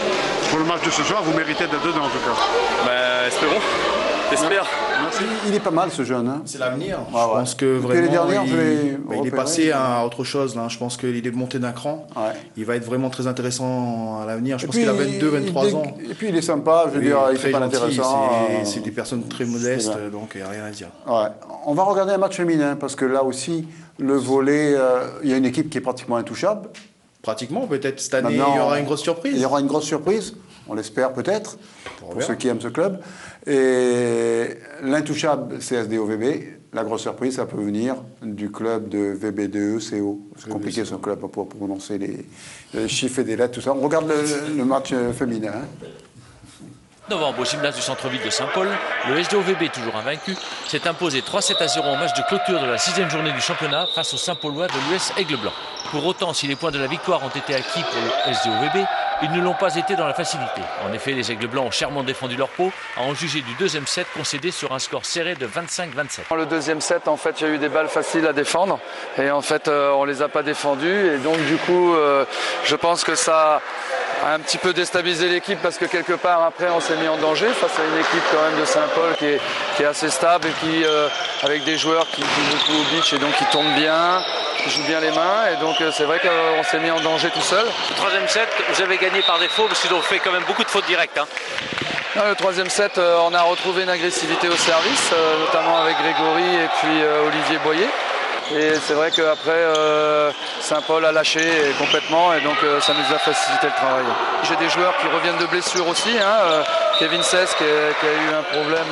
Pour le match de ce soir, vous méritez d'être dedans en tout cas. Ben espérons, j'espère. Il est pas mal ce jeune. Hein. C'est l'avenir. Je pense que vraiment il est passé à autre chose. Là. Je pense qu'il est monté d'un cran. Ouais. Il va être vraiment très intéressant à l'avenir. Je pense qu'il a 22-23 ans. Et puis il est sympa, je veux dire, il fait pas intéressant. C'est des personnes très modestes, donc il n'y a rien à dire. Ouais. On va regarder un match féminin, parce que là aussi, le volley, il y a une équipe qui est pratiquement intouchable. Pratiquement, peut-être cette année, il y aura une grosse surprise. Il y aura une grosse surprise, on l'espère peut-être, pour ceux qui aiment ce club. Et l'intouchable CSD-OVB, la grosse surprise, ça peut venir du club de VB2ECO. C'est compliqué ce club pour prononcer les chiffres et des lettres, tout ça. On regarde le match féminin. Hein. Novembre, au gymnase du centre-ville de Saint-Paul, le SDOVB, toujours invaincu, s'est imposé 3-7-0 en match de clôture de la 6e journée du championnat face aux Saint-Paulois de l'US Aigle Blanc. Pour autant, si les points de la victoire ont été acquis pour le SDOVB, ils ne l'ont pas été dans la facilité. En effet, les Aigles Blancs ont chèrement défendu leur peau, à en juger du deuxième set concédé sur un score serré de 25-27. Dans le deuxième set, en fait, il y a eu des balles faciles à défendre et en fait, on les a pas défendues et donc du coup, je pense que ça a un petit peu déstabilisé l'équipe parce que quelque part après, on s'est mis en danger face à une équipe quand même de Saint-Paul qui est assez stable et qui, avec des joueurs qui jouent beaucoup au beach et donc qui tournent bien, qui jouent bien les mains et donc c'est vrai qu'on s'est mis en danger tout seul. Le troisième set, vous avez gagné par défaut parce qu'ils ont fait quand même beaucoup de fautes directes. Hein. Le troisième set, on a retrouvé une agressivité au service, notamment avec Grégory et puis Olivier Boyer. Et c'est vrai qu'après, Saint-Paul a lâché complètement et donc ça nous a facilité le travail. J'ai des joueurs qui reviennent de blessures aussi. Hein, Kevin Cesc qui a eu un problème,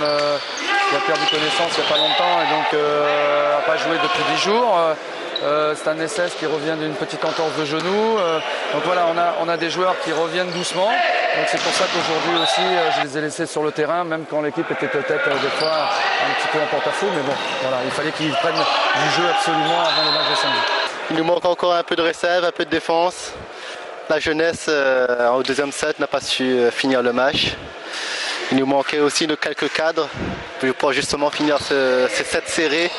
qui a perdu connaissance il n'y a pas longtemps et donc n'a pas joué depuis 10 jours. Stan Esses qui revient d'une petite entorse de genou. Donc voilà, on a des joueurs qui reviennent doucement. Donc c'est pour ça qu'aujourd'hui aussi, je les ai laissés sur le terrain, même quand l'équipe était peut-être des fois un petit peu en porte-à-faux. Mais bon, voilà, il fallait qu'ils prennent du jeu absolument avant le match de samedi. Il nous manque encore un peu de réserve, un peu de défense. La jeunesse, au deuxième set, n'a pas su finir le match. Il nous manquait aussi de quelques cadres pour justement finir ces sets serrés.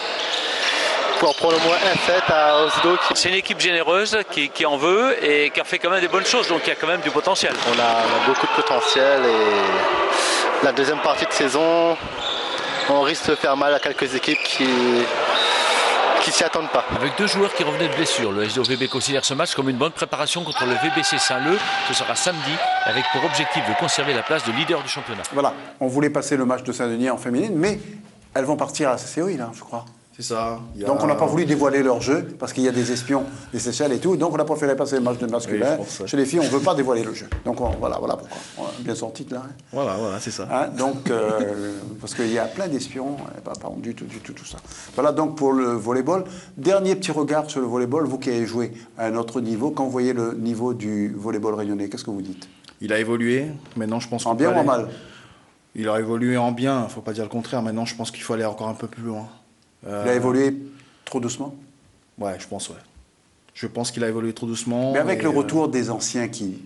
Pour prendre au moins un set à Oslo. C'est une équipe généreuse qui en veut et qui a fait quand même des bonnes choses, donc il y a quand même du potentiel. On a beaucoup de potentiel et la deuxième partie de saison, on risque de faire mal à quelques équipes qui s'y attendent pas. Avec 2 joueurs qui revenaient de blessure, le SDOVB considère ce match comme une bonne préparation contre le VBC Saint-Leu. Ce sera samedi, avec pour objectif de conserver la place de leader du championnat. Voilà, on voulait passer le match de Saint-Denis en féminine, mais elles vont partir à la CCOI, là, je crois. C'est ça. Donc on n'a pas voulu dévoiler leur jeu, parce qu'il y a des espions, des Seychelles et tout, donc on a préféré passer le match de masculin. Oui, chez les filles, on ne veut pas dévoiler le jeu. Donc voilà pourquoi. On a bien son titre là. Hein. Voilà, c'est ça. Hein, donc, parce qu'il y a plein d'espions, pas du tout ça. Voilà donc pour le volleyball. Dernier petit regard sur le volleyball, vous qui avez joué à un autre niveau, quand vous voyez le niveau du volleyball réunionnais, qu'est-ce que vous dites? Il a évolué, maintenant je pense en bien ou en mal? Il a évolué en bien, il ne faut pas dire le contraire, maintenant je pense qu'il faut aller encore un peu plus loin. Il a évolué trop doucement? Ouais, je pense, ouais. Je pense qu'il a évolué trop doucement. Mais avec le retour des anciens qui...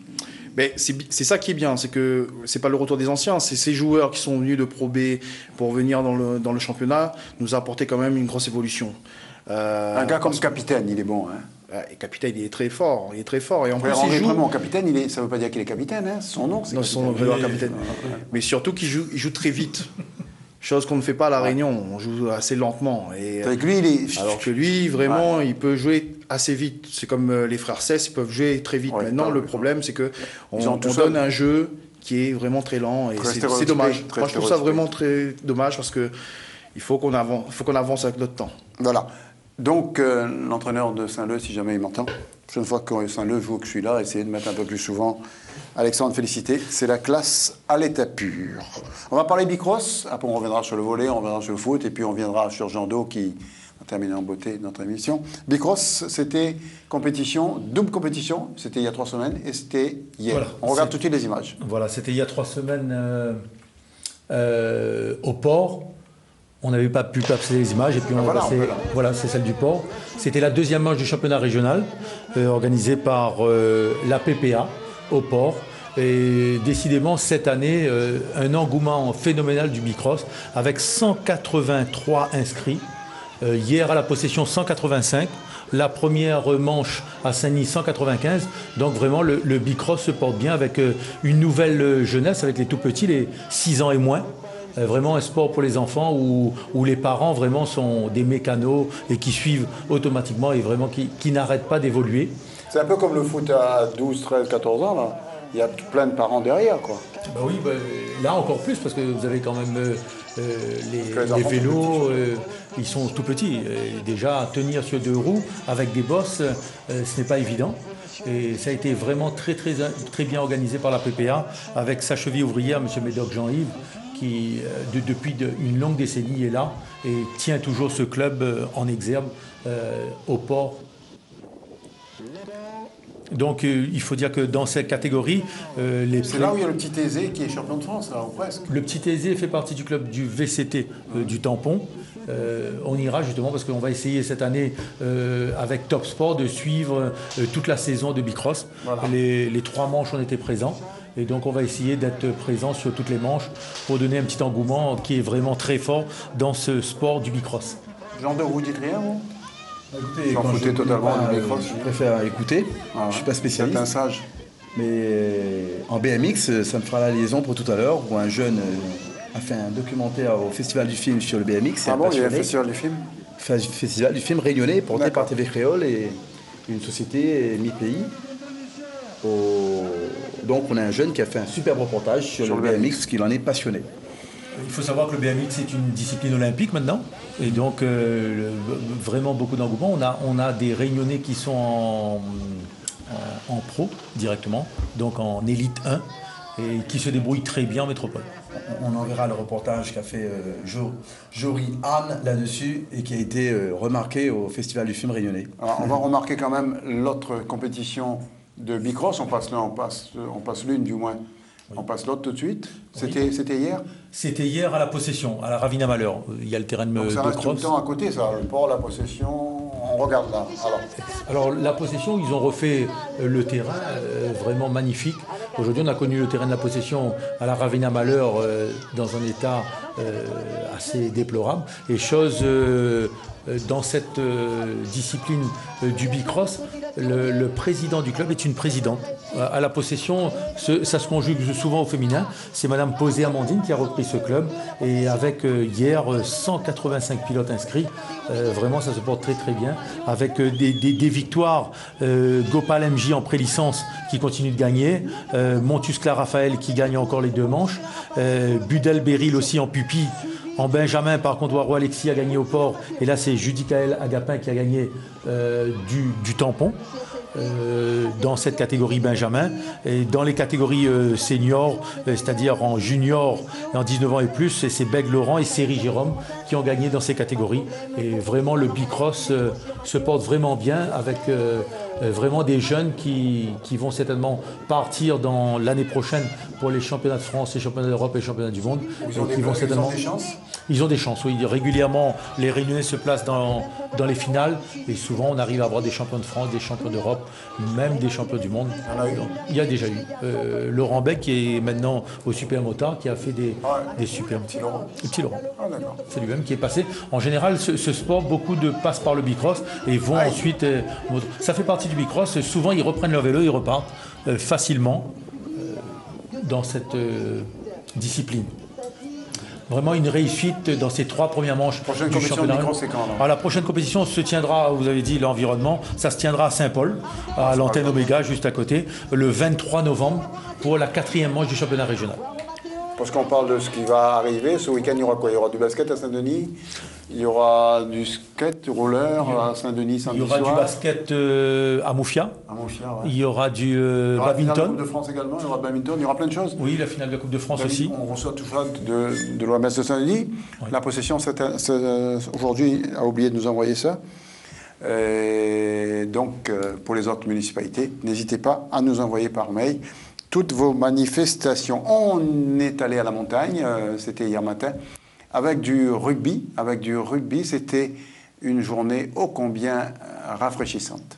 Mais c'est ça qui est bien, c'est que c'est pas le retour des anciens, c'est ces joueurs qui sont venus de Pro B pour venir dans le championnat, nous a apporté quand même une grosse évolution. Un gars comme Capitaine, il est bon, hein. Et Capitaine, il est très fort, Et en plus, il joue vraiment Capitaine, ça ne veut pas dire qu'il est capitaine, hein. Son nom, c'est son nom, Capitaine. Mais surtout qu'il joue très vite. Chose qu'on ne fait pas à La Réunion, on joue assez lentement. Et, avec lui, alors que lui, vraiment, il peut jouer assez vite. C'est comme les frères Cess, ils peuvent jouer très vite. Maintenant, le problème, c'est qu'on donne un jeu qui est vraiment très lent. Et c'est dommage. Moi, je trouve ça vraiment très dommage parce qu'il faut qu'on avance avec notre temps. Voilà. Donc, l'entraîneur de Saint-Leu, si jamais il m'entend, la prochaine fois que Saint-Leu joue que je suis là, essayez de mettre un peu plus souvent. Alexandre, félicité. C'est la classe à l'état pur. On va parler bicross. Après, on reviendra sur le volley, on reviendra sur le foot, et puis on reviendra sur Jean Do qui terminer en beauté notre émission. Bicross, c'était double compétition, c'était il y a 3 semaines et c'était hier. Voilà, on regarde tout de suite les images. Voilà, c'était il y a 3 semaines au port. On n'avait pas pu passer les images et puis voilà, c'est celle du port. C'était la 2e manche du championnat régional organisée par la PPA au port. Et décidément, cette année, un engouement phénoménal du bicross avec 183 inscrits. Hier à la possession, 185. La première manche à Saint-Denis, 195. Donc vraiment, le bicross se porte bien avec une nouvelle jeunesse, avec les tout petits, les 6 ans et moins. Vraiment un sport pour les enfants où les parents vraiment sont des mécanos et qui suivent automatiquement et vraiment qui n'arrêtent pas d'évoluer. C'est un peu comme le foot à 12, 13, 14 ans là. Il y a plein de parents derrière, quoi. Bah oui, là encore plus, parce que vous avez quand même les vélos, ils sont tout petits. Déjà, tenir sur 2 roues avec des bosses, ce n'est pas évident. Et ça a été vraiment très bien organisé par la PPA, avec sa cheville ouvrière, M. Médoc Jean-Yves, qui, depuis une longue décennie, est là et tient toujours ce club en exergue au port. Donc il faut dire que dans cette catégorie... c'est là où il y a le petit Aizé qui est champion de France, là, ou presque. Le petit Aizé fait partie du club du VCT du Tampon. On ira justement parce qu'on va essayer cette année avec Top Sport de suivre toute la saison de bicross. Voilà. Les 3 manches ont été présents. Et donc on va essayer d'être présent sur toutes les manches pour donner un petit engouement qui est vraiment très fort dans ce sport du bicross. Jean de, vous dites rien, vous? Écoutez, quand je préfère écouter, je ne suis pas spécialiste. C'est un sage. Mais en BMX, ça me fera la liaison pour tout à l'heure, où un jeune a fait un documentaire au Festival du film sur le BMX. Ah bon, il y a un festival du film? Festival du film réunionnais, porté par TV Créole et une société mi-pays. Donc on a un jeune qui a fait un superbe reportage sur le BMX, parce qu'il en est passionné. Il faut savoir que le BMX est une discipline olympique maintenant, et donc vraiment beaucoup d'engouement. On a des Réunionnais qui sont en pro directement, donc en élite 1, et qui se débrouillent très bien en métropole. On enverra le reportage qu'a fait Jory Anne là-dessus et qui a été remarqué au Festival du film réunionnais. Alors, on va remarquer quand même l'autre compétition de bicross, on passe l'une du moins. On passe l'autre tout de suite. C'était hier? C'était hier à la possession, à la Ravina Malheur. Il y a le terrain de cross. Ça reste tout le temps à côté, ça. Le port, la possession, on regarde là. Alors la possession, ils ont refait le terrain, vraiment magnifique. Aujourd'hui, on a connu le terrain de la possession à la Ravina Malheur dans un état assez déplorable. Et chose dans cette discipline du bicross, le président du club est une présidente. À la possession, ça se conjugue souvent au féminin. C'est Madame Posé-Amandine qui a repris ce club. Et avec hier 185 pilotes inscrits, vraiment ça se porte très bien. Avec des victoires, Gopal MJ en pré-licence qui continue de gagner, Montuscla Raphaël qui gagne encore les 2 manches, Budel Beryl aussi en pupille. En Benjamin, par contre, Waro Alexis a gagné au port. Et là, c'est Judicaël Agapin qui a gagné du tampon dans cette catégorie Benjamin. Et dans les catégories seniors, c'est-à-dire en junior et en 19 ans et plus, c'est Bègue Laurent et Série Jérôme qui ont gagné dans ces catégories. Et vraiment, le bicross se porte vraiment bien avec vraiment des jeunes qui vont certainement partir dans l'année prochaine pour les championnats de France, les championnats d'Europe et les championnats du monde. Ils ont des chances? Ils ont des chances, oui. Régulièrement, les Réunionnais se placent dans les finales et souvent on arrive à avoir des champions de France, des champions d'Europe, même des champions du monde. Il y a déjà eu. Laurent Beck qui est maintenant au Super Motard, qui a fait des super... Petit Laurent. Petit Laurent. Ah, d'accord. C'est lui-même qui est passé. En général, ce sport, beaucoup de passent par le bicross et vont ensuite... ça fait partie du bicross. Souvent, ils reprennent leur vélo et repartent facilement dans cette discipline. Vraiment une réussite dans ces 3 premières manches du championnat. La prochaine compétition se tiendra, vous avez dit l'environnement, ça se tiendra à Saint-Paul, à l'antenne Oméga, juste à côté, le 23 novembre pour la 4e manche du championnat régional. Parce qu'on parle de ce qui va arriver, ce week-end il y aura quoi? Il y aura du basket à Saint-Denis? Il y aura du skate, du roller à Saint-Denis samedi soir. Il y aura du basket à Moufia. À Moufia, ouais. Il y aura du il y aura badminton. La finale de Coupe de France également, il y aura le badminton, il y aura plein de choses. Oui, la finale de la Coupe de France aussi. On reçoit tout ça de l'OMS de Saint-Denis. Oui. La possession, aujourd'hui, a oublié de nous envoyer ça. Et donc, pour les autres municipalités, n'hésitez pas à nous envoyer par mail toutes vos manifestations. On est allé à la montagne, c'était hier matin, avec du rugby. Avec du rugby, c'était une journée ô combien rafraîchissante.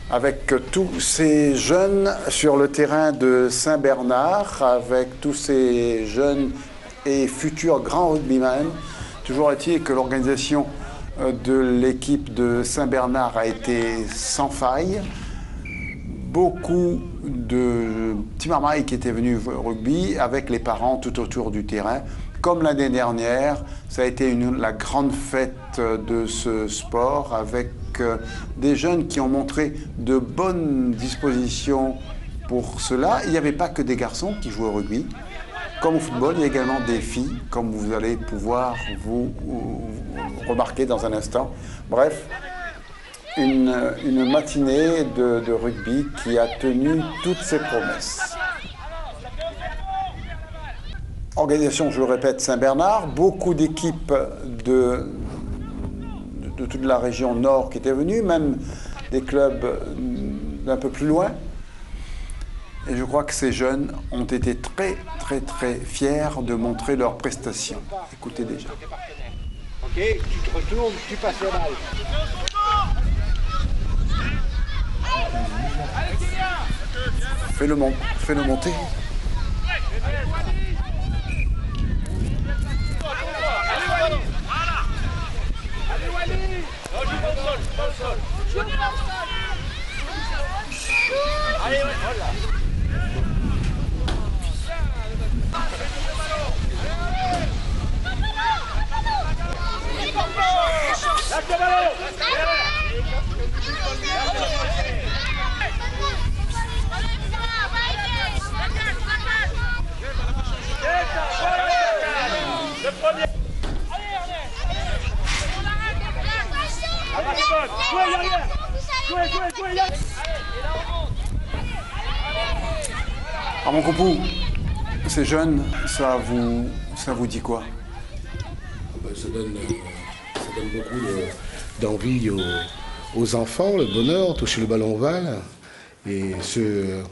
Avec tous ces jeunes sur le terrain de Saint-Bernard, avec tous ces jeunes et futurs grands rugbymen, toujours est-il que l'organisation de l'équipe de Saint-Bernard a été sans faille. Beaucoup de petits marmailles qui étaient venus au rugby avec les parents tout autour du terrain. Comme l'année dernière, ça a été la grande fête de ce sport avec des jeunes qui ont montré de bonnes dispositions pour cela. Il n'y avait pas que des garçons qui jouaient au rugby. Comme au football, il y a également des filles, comme vous allez pouvoir vous remarquer dans un instant. Bref, une matinée de rugby qui a tenu toutes ses promesses. Organisation, je le répète, Saint-Bernard, beaucoup d'équipes de toute la région nord qui étaient venues, même des clubs d'un peu plus loin. Et je crois que ces jeunes ont été très, très, très fiers de montrer leurs prestations. Écoutez déjà. Ok, tu te retournes, tu passes la balle. Fais-le monter. Allez, voilà. Lâche le ballon. Le premier. Alors mon compou, ces jeunes, ça vous dit quoi? Ça donne beaucoup d'envie aux enfants, le bonheur, toucher le ballon ovale et se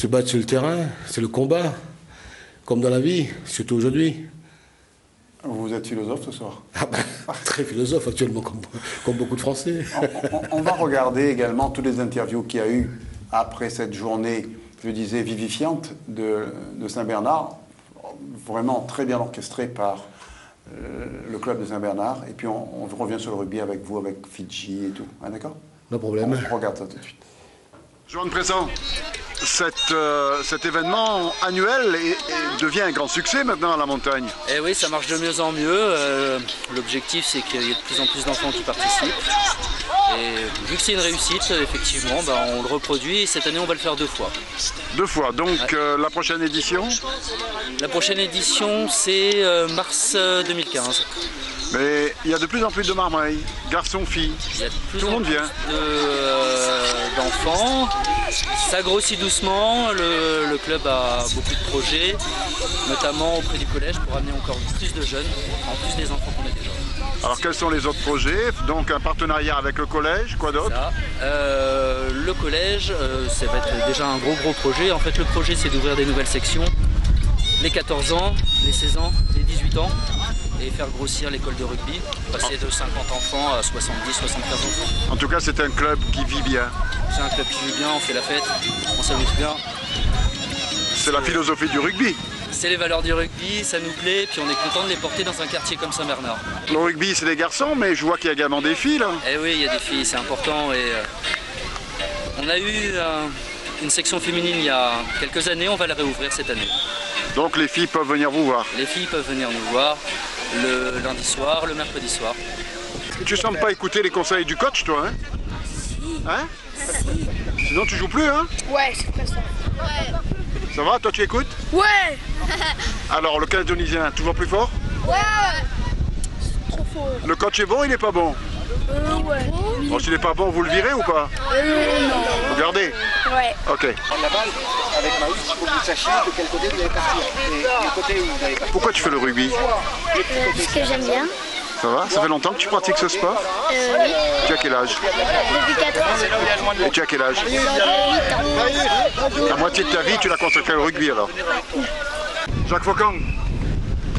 battre sur le terrain, c'est le combat, comme dans la vie, surtout aujourd'hui. Vous êtes philosophe ce soir? Très philosophe actuellement, comme beaucoup de Français. On va regarder également toutes les interviews qu'il y a eu après cette journée, je disais, vivifiante de Saint-Bernard, vraiment très bien orchestrée par le club de Saint-Bernard. Et puis on revient sur le rugby avec vous, avec Fidji et tout. Hein, d'accord? No problème. On regarde ça tout de suite. Johan Présent, cet événement annuel devient un grand succès maintenant à la montagne. Eh oui, ça marche de mieux en mieux. L'objectif, c'est qu'il y ait de plus en plus d'enfants qui participent. Et vu que c'est une réussite, effectivement, on le reproduit et cette année, on va le faire 2 fois. 2 fois, donc la prochaine édition? La prochaine édition, c'est mars 2015. Mais il y a de plus en plus de marmailles, garçons, filles, tout le monde vient. D'enfants, ça grossit doucement, le club a beaucoup de projets, notamment auprès du collège pour amener encore plus de jeunes, en plus des enfants qu'on a déjà. Alors quels sont les autres projets? Donc un partenariat avec le collège, quoi d'autre? Le collège, ça va être déjà un gros projet. En fait, le projet, c'est d'ouvrir des nouvelles sections, les 14 ans, les 16 ans, les 18 ans. Et faire grossir l'école de rugby, passer de 50 enfants à 70, 75 enfants. En tout cas, c'est un club qui vit bien. C'est un club qui vit bien, on fait la fête, on s'amuse bien. C'est la philosophie du rugby. C'est les valeurs du rugby, ça nous plaît, puis on est content de les porter dans un quartier comme Saint-Bernard. Le rugby, c'est des garçons, mais je vois qu'il y a également des filles, là. Eh oui, il y a des filles, c'est important. Et on a eu une section féminine il y a quelques années, on va la réouvrir cette année. Donc les filles peuvent venir vous voir? Les filles peuvent venir nous voir le lundi soir, le mercredi soir. Tu sembles pas écouter les conseils du coach, toi, hein? Si. Hein? Si. Sinon tu joues plus, hein? Ouais, c'est très ça. Ouais. Ça va, toi tu écoutes? Ouais. Alors le Calédonien, toujours plus fort? Ouais. C'est trop fort. Le coach est bon, il n'est pas bon? Ouais. Bon, s'il n'est pas bon, vous le virez ou pas? Non. Vous gardez? Ouais. Ok. La balle, avec Maïs, il faut que vous sachiez de quel côté vous allez partir. Et quel côté vous allez partir. Pourquoi tu fais le rugby? Parce que j'aime bien. Ça va? Ça fait longtemps que tu pratiques ce sport? Oui. Tu as quel âge? Depuis 4 ans. Et tu as quel âge? 8 ans. La moitié de ta vie, tu l'as consacrée au rugby alors? Jacques Faucon,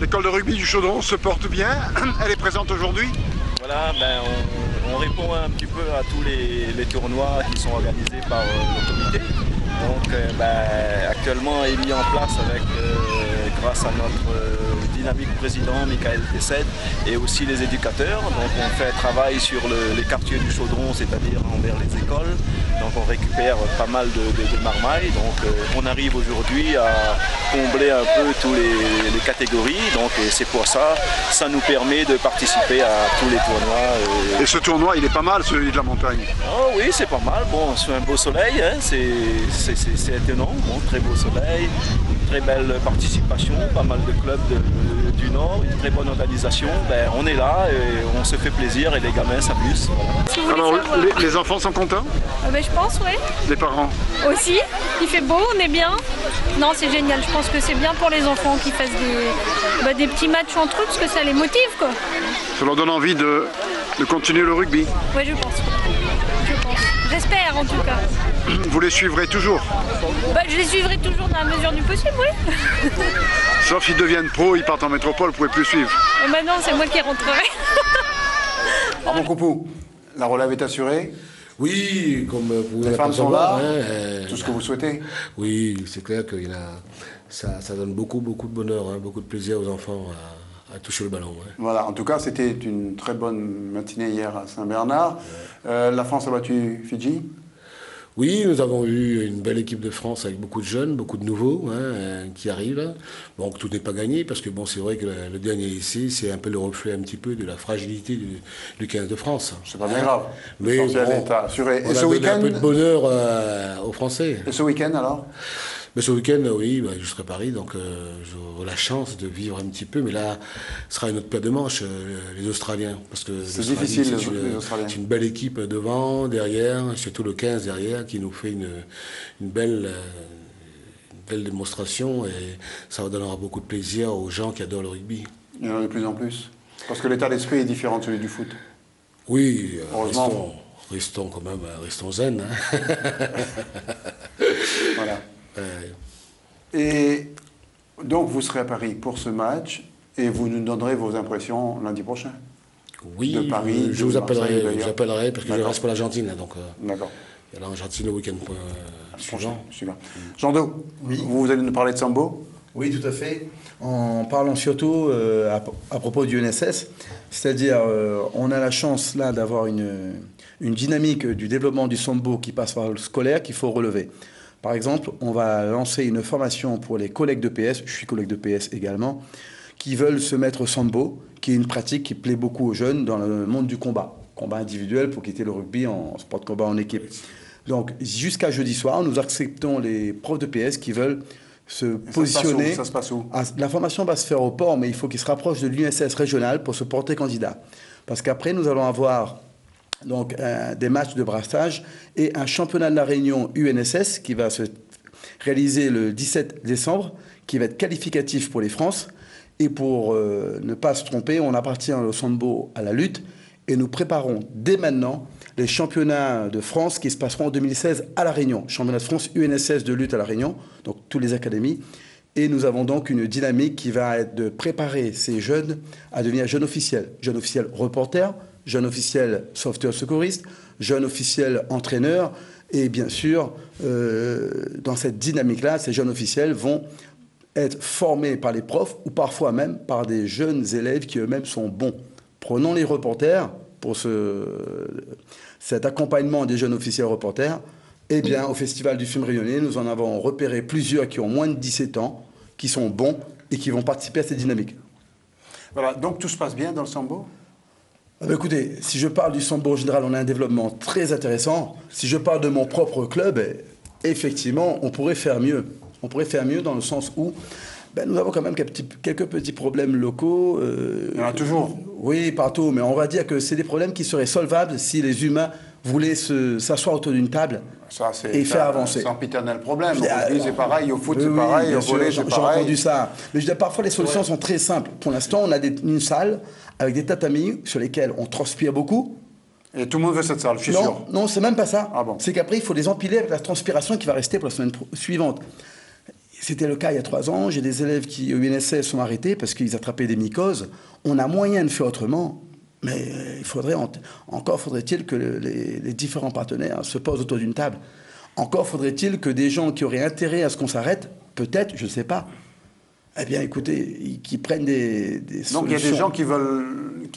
l'école de rugby du Chaudron se porte bien. Elle est présente aujourd'hui? Voilà, on répond un petit peu à tous les tournois qui sont organisés par le comité. Donc actuellement est mis en place avec, grâce à notre dynamique président Michael Tessed et aussi les éducateurs. Donc on fait un travail sur les quartiers du Chaudron, c'est-à-dire envers les écoles. Donc on récupère pas mal de marmailles. Donc on arrive aujourd'hui à combler un peu toutes les catégories. Donc c'est pour ça, ça nous permet de participer à tous les tournois. Et ce tournoi, il est pas mal, celui de la montagne? Oh oui, c'est pas mal. Bon, c'est un beau soleil, hein, c'est étonnant. Bon, très beau soleil, une très belle participation, pas mal de clubs du Nord, une très bonne organisation. On est là et on se fait plaisir et les gamins s'amusent. Voilà. Alors, les enfants sont contents? Je pense, oui. Les parents? Aussi. Il fait beau, on est bien. Non, c'est génial. Je pense que c'est bien pour les enfants qu'ils fassent des petits matchs entre eux parce que ça les motive, quoi. Ça leur donne envie de continuer le rugby? Oui, je pense. J'espère, en tout cas. Vous les suivrez toujours? Je les suivrai toujours dans la mesure du possible, oui. Sauf s'ils deviennent pros, ils partent en métropole, vous ne pouvez plus suivre. Non, c'est moi qui rentrerai. Mon Coupou, la relève est assurée? Oui, comme vous pouvez les femmes sont là, hein, tout ce que vous souhaitez? Oui, c'est clair que ça donne beaucoup de bonheur, hein, beaucoup de plaisir aux enfants à toucher le ballon. Ouais. Voilà, en tout cas, c'était une très bonne matinée hier à Saint-Bernard. La France a battu Fidji? Oui, nous avons eu une belle équipe de France avec beaucoup de jeunes, beaucoup de nouveaux qui arrivent. Donc tout n'est pas gagné parce que bon, c'est vrai que le dernier essai, c'est un peu le reflet un petit peu de la fragilité du 15 de France. C'est pas bien grave. Mais bon, assuré. On a donné un peu de bonheur aux Français. Et ce week-end alors? Mais ce week-end, oui, je serai à Paris, donc j'aurai la chance de vivre un petit peu. Mais là, ce sera une autre paire de manches, les Australiens. Parce que c'est difficile, les Australiens. C'est une belle équipe devant, derrière, surtout le 15 derrière, qui nous fait une belle démonstration. Et ça donnera beaucoup de plaisir aux gens qui adorent le rugby. Il y en a de plus en plus. Parce que l'état d'esprit est différent de celui du foot. Oui, heureusement. Restons quand même, restons zen. Hein. Voilà. Et donc vous serez à Paris pour ce match et vous nous donnerez vos impressions lundi prochain? Oui, de Paris, je vous appellerai parce que je reste pour l'Argentine. D'accord. Il y a l'Argentine le week-end suivant. Jean-Do, oui. Vous allez nous parler de Sambo? Oui, tout à fait. En parlant surtout à propos du UNSS, c'est-à-dire on a la chance là d'avoir une dynamique du développement du Sambo qui passe par le scolaire qu'il faut relever. Par exemple, on va lancer une formation pour les collègues de PS, je suis collègue de PS également, qui veulent se mettre au Sambo, qui est une pratique qui plaît beaucoup aux jeunes dans le monde du combat individuel pour quitter le rugby en sport de combat en équipe. Donc jusqu'à jeudi soir, nous acceptons les profs de PS qui veulent se positionner. Ça se passe où? La formation va se faire au port, mais il faut qu'ils se rapprochent de l'UNSS régional pour se porter candidat. Parce qu'après, nous allons avoir donc des matchs de brassage et un championnat de la Réunion UNSS qui va se réaliser le 17 décembre, qui va être qualificatif pour les France. Et pour ne pas se tromper, on appartient au Sambo à la lutte et nous préparons dès maintenant les championnats de France qui se passeront en 2016 à La Réunion. Championnat de France UNSS de lutte à La Réunion, donc toutes les académies. Et nous avons donc une dynamique qui va être de préparer ces jeunes à devenir jeunes officiels reporters, jeunes officiels sauveteurs secouristes, jeunes officiels entraîneurs. Et bien sûr, dans cette dynamique-là, ces jeunes officiels vont être formés par les profs ou parfois même par des jeunes élèves qui eux-mêmes sont bons. Prenons les reporters pour cet accompagnement des jeunes officiels reporters. Eh bien, au Festival du film rayonnais, nous en avons repéré plusieurs qui ont moins de 17 ans, qui sont bons et qui vont participer à cette dynamique. Voilà, donc tout se passe bien dans le Sambo? Écoutez, si je parle du Sambo en général, on a un développement très intéressant. Si je parle de mon propre club, effectivement, on pourrait faire mieux. On pourrait faire mieux dans le sens où Nous avons quand même quelques petits problèmes locaux. Il y en a toujours. Oui, partout, mais on va dire que c'est des problèmes qui seraient solvables si les humains voulaient s'asseoir autour d'une table et faire avancer. C'est un sempiternel problème. Au rugby, c'est pareil, au foot, c'est pareil, au volley, c'est pareil. J'ai entendu ça. Mais je dis, parfois, les solutions sont très simples. Pour l'instant, on a une salle avec des tatamis sur lesquels on transpire beaucoup. Et tout le monde veut cette salle, je suis sûr. Non, c'est même pas ça. Ah bon. C'est qu'après, il faut les empiler avec la transpiration qui va rester pour la semaine suivante. C'était le cas il y a 3 ans. J'ai des élèves qui, au UNSS, sont arrêtés parce qu'ils attrapaient des mycoses. On a moyen de faire autrement, mais encore faudrait-il que les différents partenaires se posent autour d'une table. Encore faudrait-il que des gens qui auraient intérêt à ce qu'on s'arrête, peut-être, je ne sais pas, eh bien, écoutez, qui prennent des solutions. Donc il y a des gens qui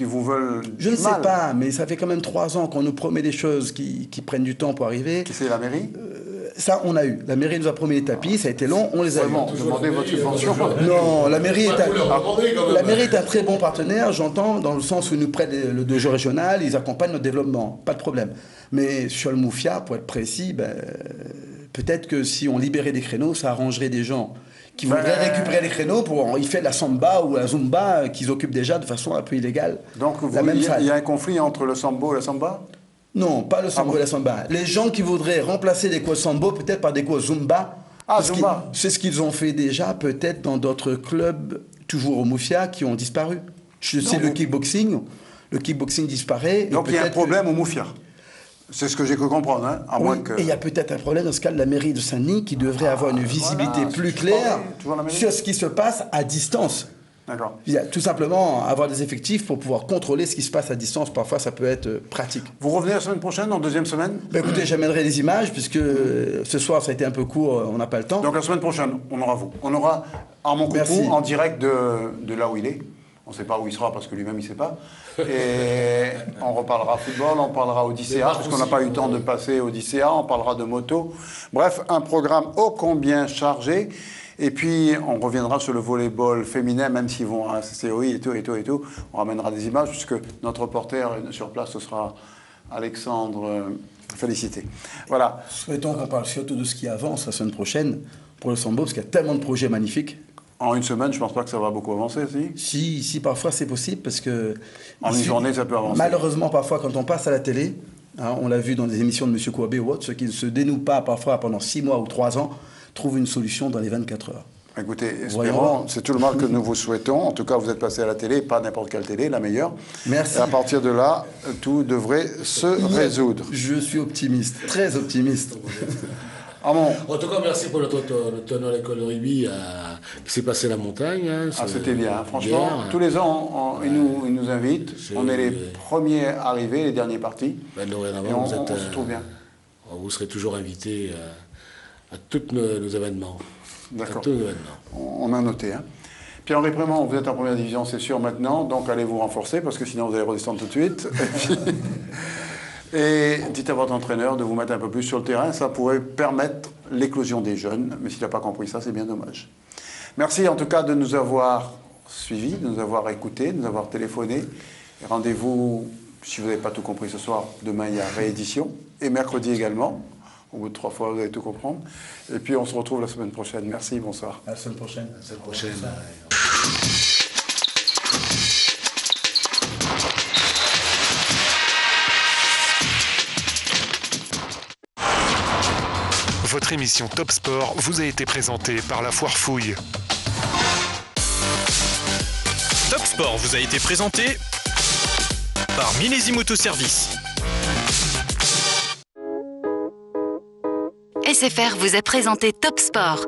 vous veulent Je ne sais pas, mais ça fait quand même 3 ans qu'on nous promet des choses qui prennent du temps pour arriver. Qui c'est, la mairie Ça, on a eu. La mairie nous a promis les tapis, ça a été long, on les a eu. Demandez votre subvention. Non, la mairie est un très bon partenaire, j'entends, dans le sens où ils nous prêtent le dojo régional, ils accompagnent notre développement, pas de problème. Mais sur le Moufia, pour être précis, peut-être que si on libérait des créneaux, ça arrangerait des gens qui voudraient récupérer les créneaux pour y faire la samba ou la zumba qu'ils occupent déjà de façon un peu illégale. Donc il y a un conflit entre le sambo et la samba? Non, pas le sambo et la samba. Les gens qui voudraient remplacer des cours sambo peut-être par des cours zumba. Zumba. C'est ce qu'ils ont fait déjà peut-être dans d'autres clubs, toujours au Moufia, qui ont disparu. C'est le kickboxing. Le kickboxing disparaît. Donc il y a un problème au Moufia. C'est ce que j'ai cru comprendre, hein, à moins que... Et il y a peut-être un problème dans ce cas de la mairie de Saint-Denis qui devrait avoir une visibilité plus claire sur ce qui se passe à distance. D'accord. Tout simplement avoir des effectifs pour pouvoir contrôler ce qui se passe à distance. Parfois, ça peut être pratique. Vous revenez la semaine prochaine, en deuxième semaine? Écoutez, j'amènerai des images, puisque ce soir, ça a été un peu court, on n'a pas le temps. Donc la semaine prochaine, on aura vous. On aura Armand Coucou en direct de là où il est. On ne sait pas où il sera parce que lui-même il ne sait pas. Et on reparlera football, on parlera Odyssea, parce qu'on n'a pas eu le temps de passer Odyssea, on parlera de moto. Bref, un programme ô combien chargé. Et puis, on reviendra sur le volleyball féminin, même s'ils vont à COI et tout. On ramènera des images, puisque notre reporter sur place, ce sera Alexandre Félicité. Voilà. Souhaitons qu'on parle surtout de ce qui avance la semaine prochaine pour le sambo, parce qu'il y a tellement de projets magnifiques. En une semaine, je ne pense pas que ça va beaucoup avancer, si, parfois c'est possible, parce que... En une journée, ça peut avancer. Malheureusement, parfois, quand on passe à la télé, on l'a vu dans des émissions de M. Kouabé ou autres, ceux qui ne se dénouent pas parfois pendant 6 mois ou 3 ans, trouvent une solution dans les 24 heures. Écoutez, espérons, c'est tout le mal que nous vous souhaitons. En tout cas, vous êtes passé à la télé, pas n'importe quelle télé, la meilleure. Merci. Et à partir de là, tout devrait se résoudre. Je suis optimiste, très optimiste. En tout cas, merci pour le tonneau à l'école de rugby qui s'est passé à la montagne. C'était bien, franchement. Tous les ans, ils nous invitent. On est les premiers arrivés, les derniers partis. Dorénavant, on se trouve bien. Vous serez toujours invités à tous nos événements. D'accord. On a noté. Pierre-Henri Prémont, vous êtes en première division, c'est sûr, maintenant. Donc, allez vous renforcer, parce que sinon, vous allez redescendre tout de suite. Et dites à votre entraîneur de vous mettre un peu plus sur le terrain. Ça pourrait permettre l'éclosion des jeunes. Mais s'il n'a pas compris ça, c'est bien dommage. Merci en tout cas de nous avoir suivis, de nous avoir écoutés, de nous avoir téléphoné. Et rendez-vous, si vous n'avez pas tout compris ce soir, demain il y a réédition. Et mercredi également. Au bout de 3 fois, vous allez tout comprendre. Et puis on se retrouve la semaine prochaine. Merci, bonsoir. À la semaine prochaine. À la semaine prochaine. Votre émission Top Sport vous a été présentée par la Foire Fouille. Top Sport vous a été présenté par Millésime Autoservice. SFR vous a présenté Top Sport,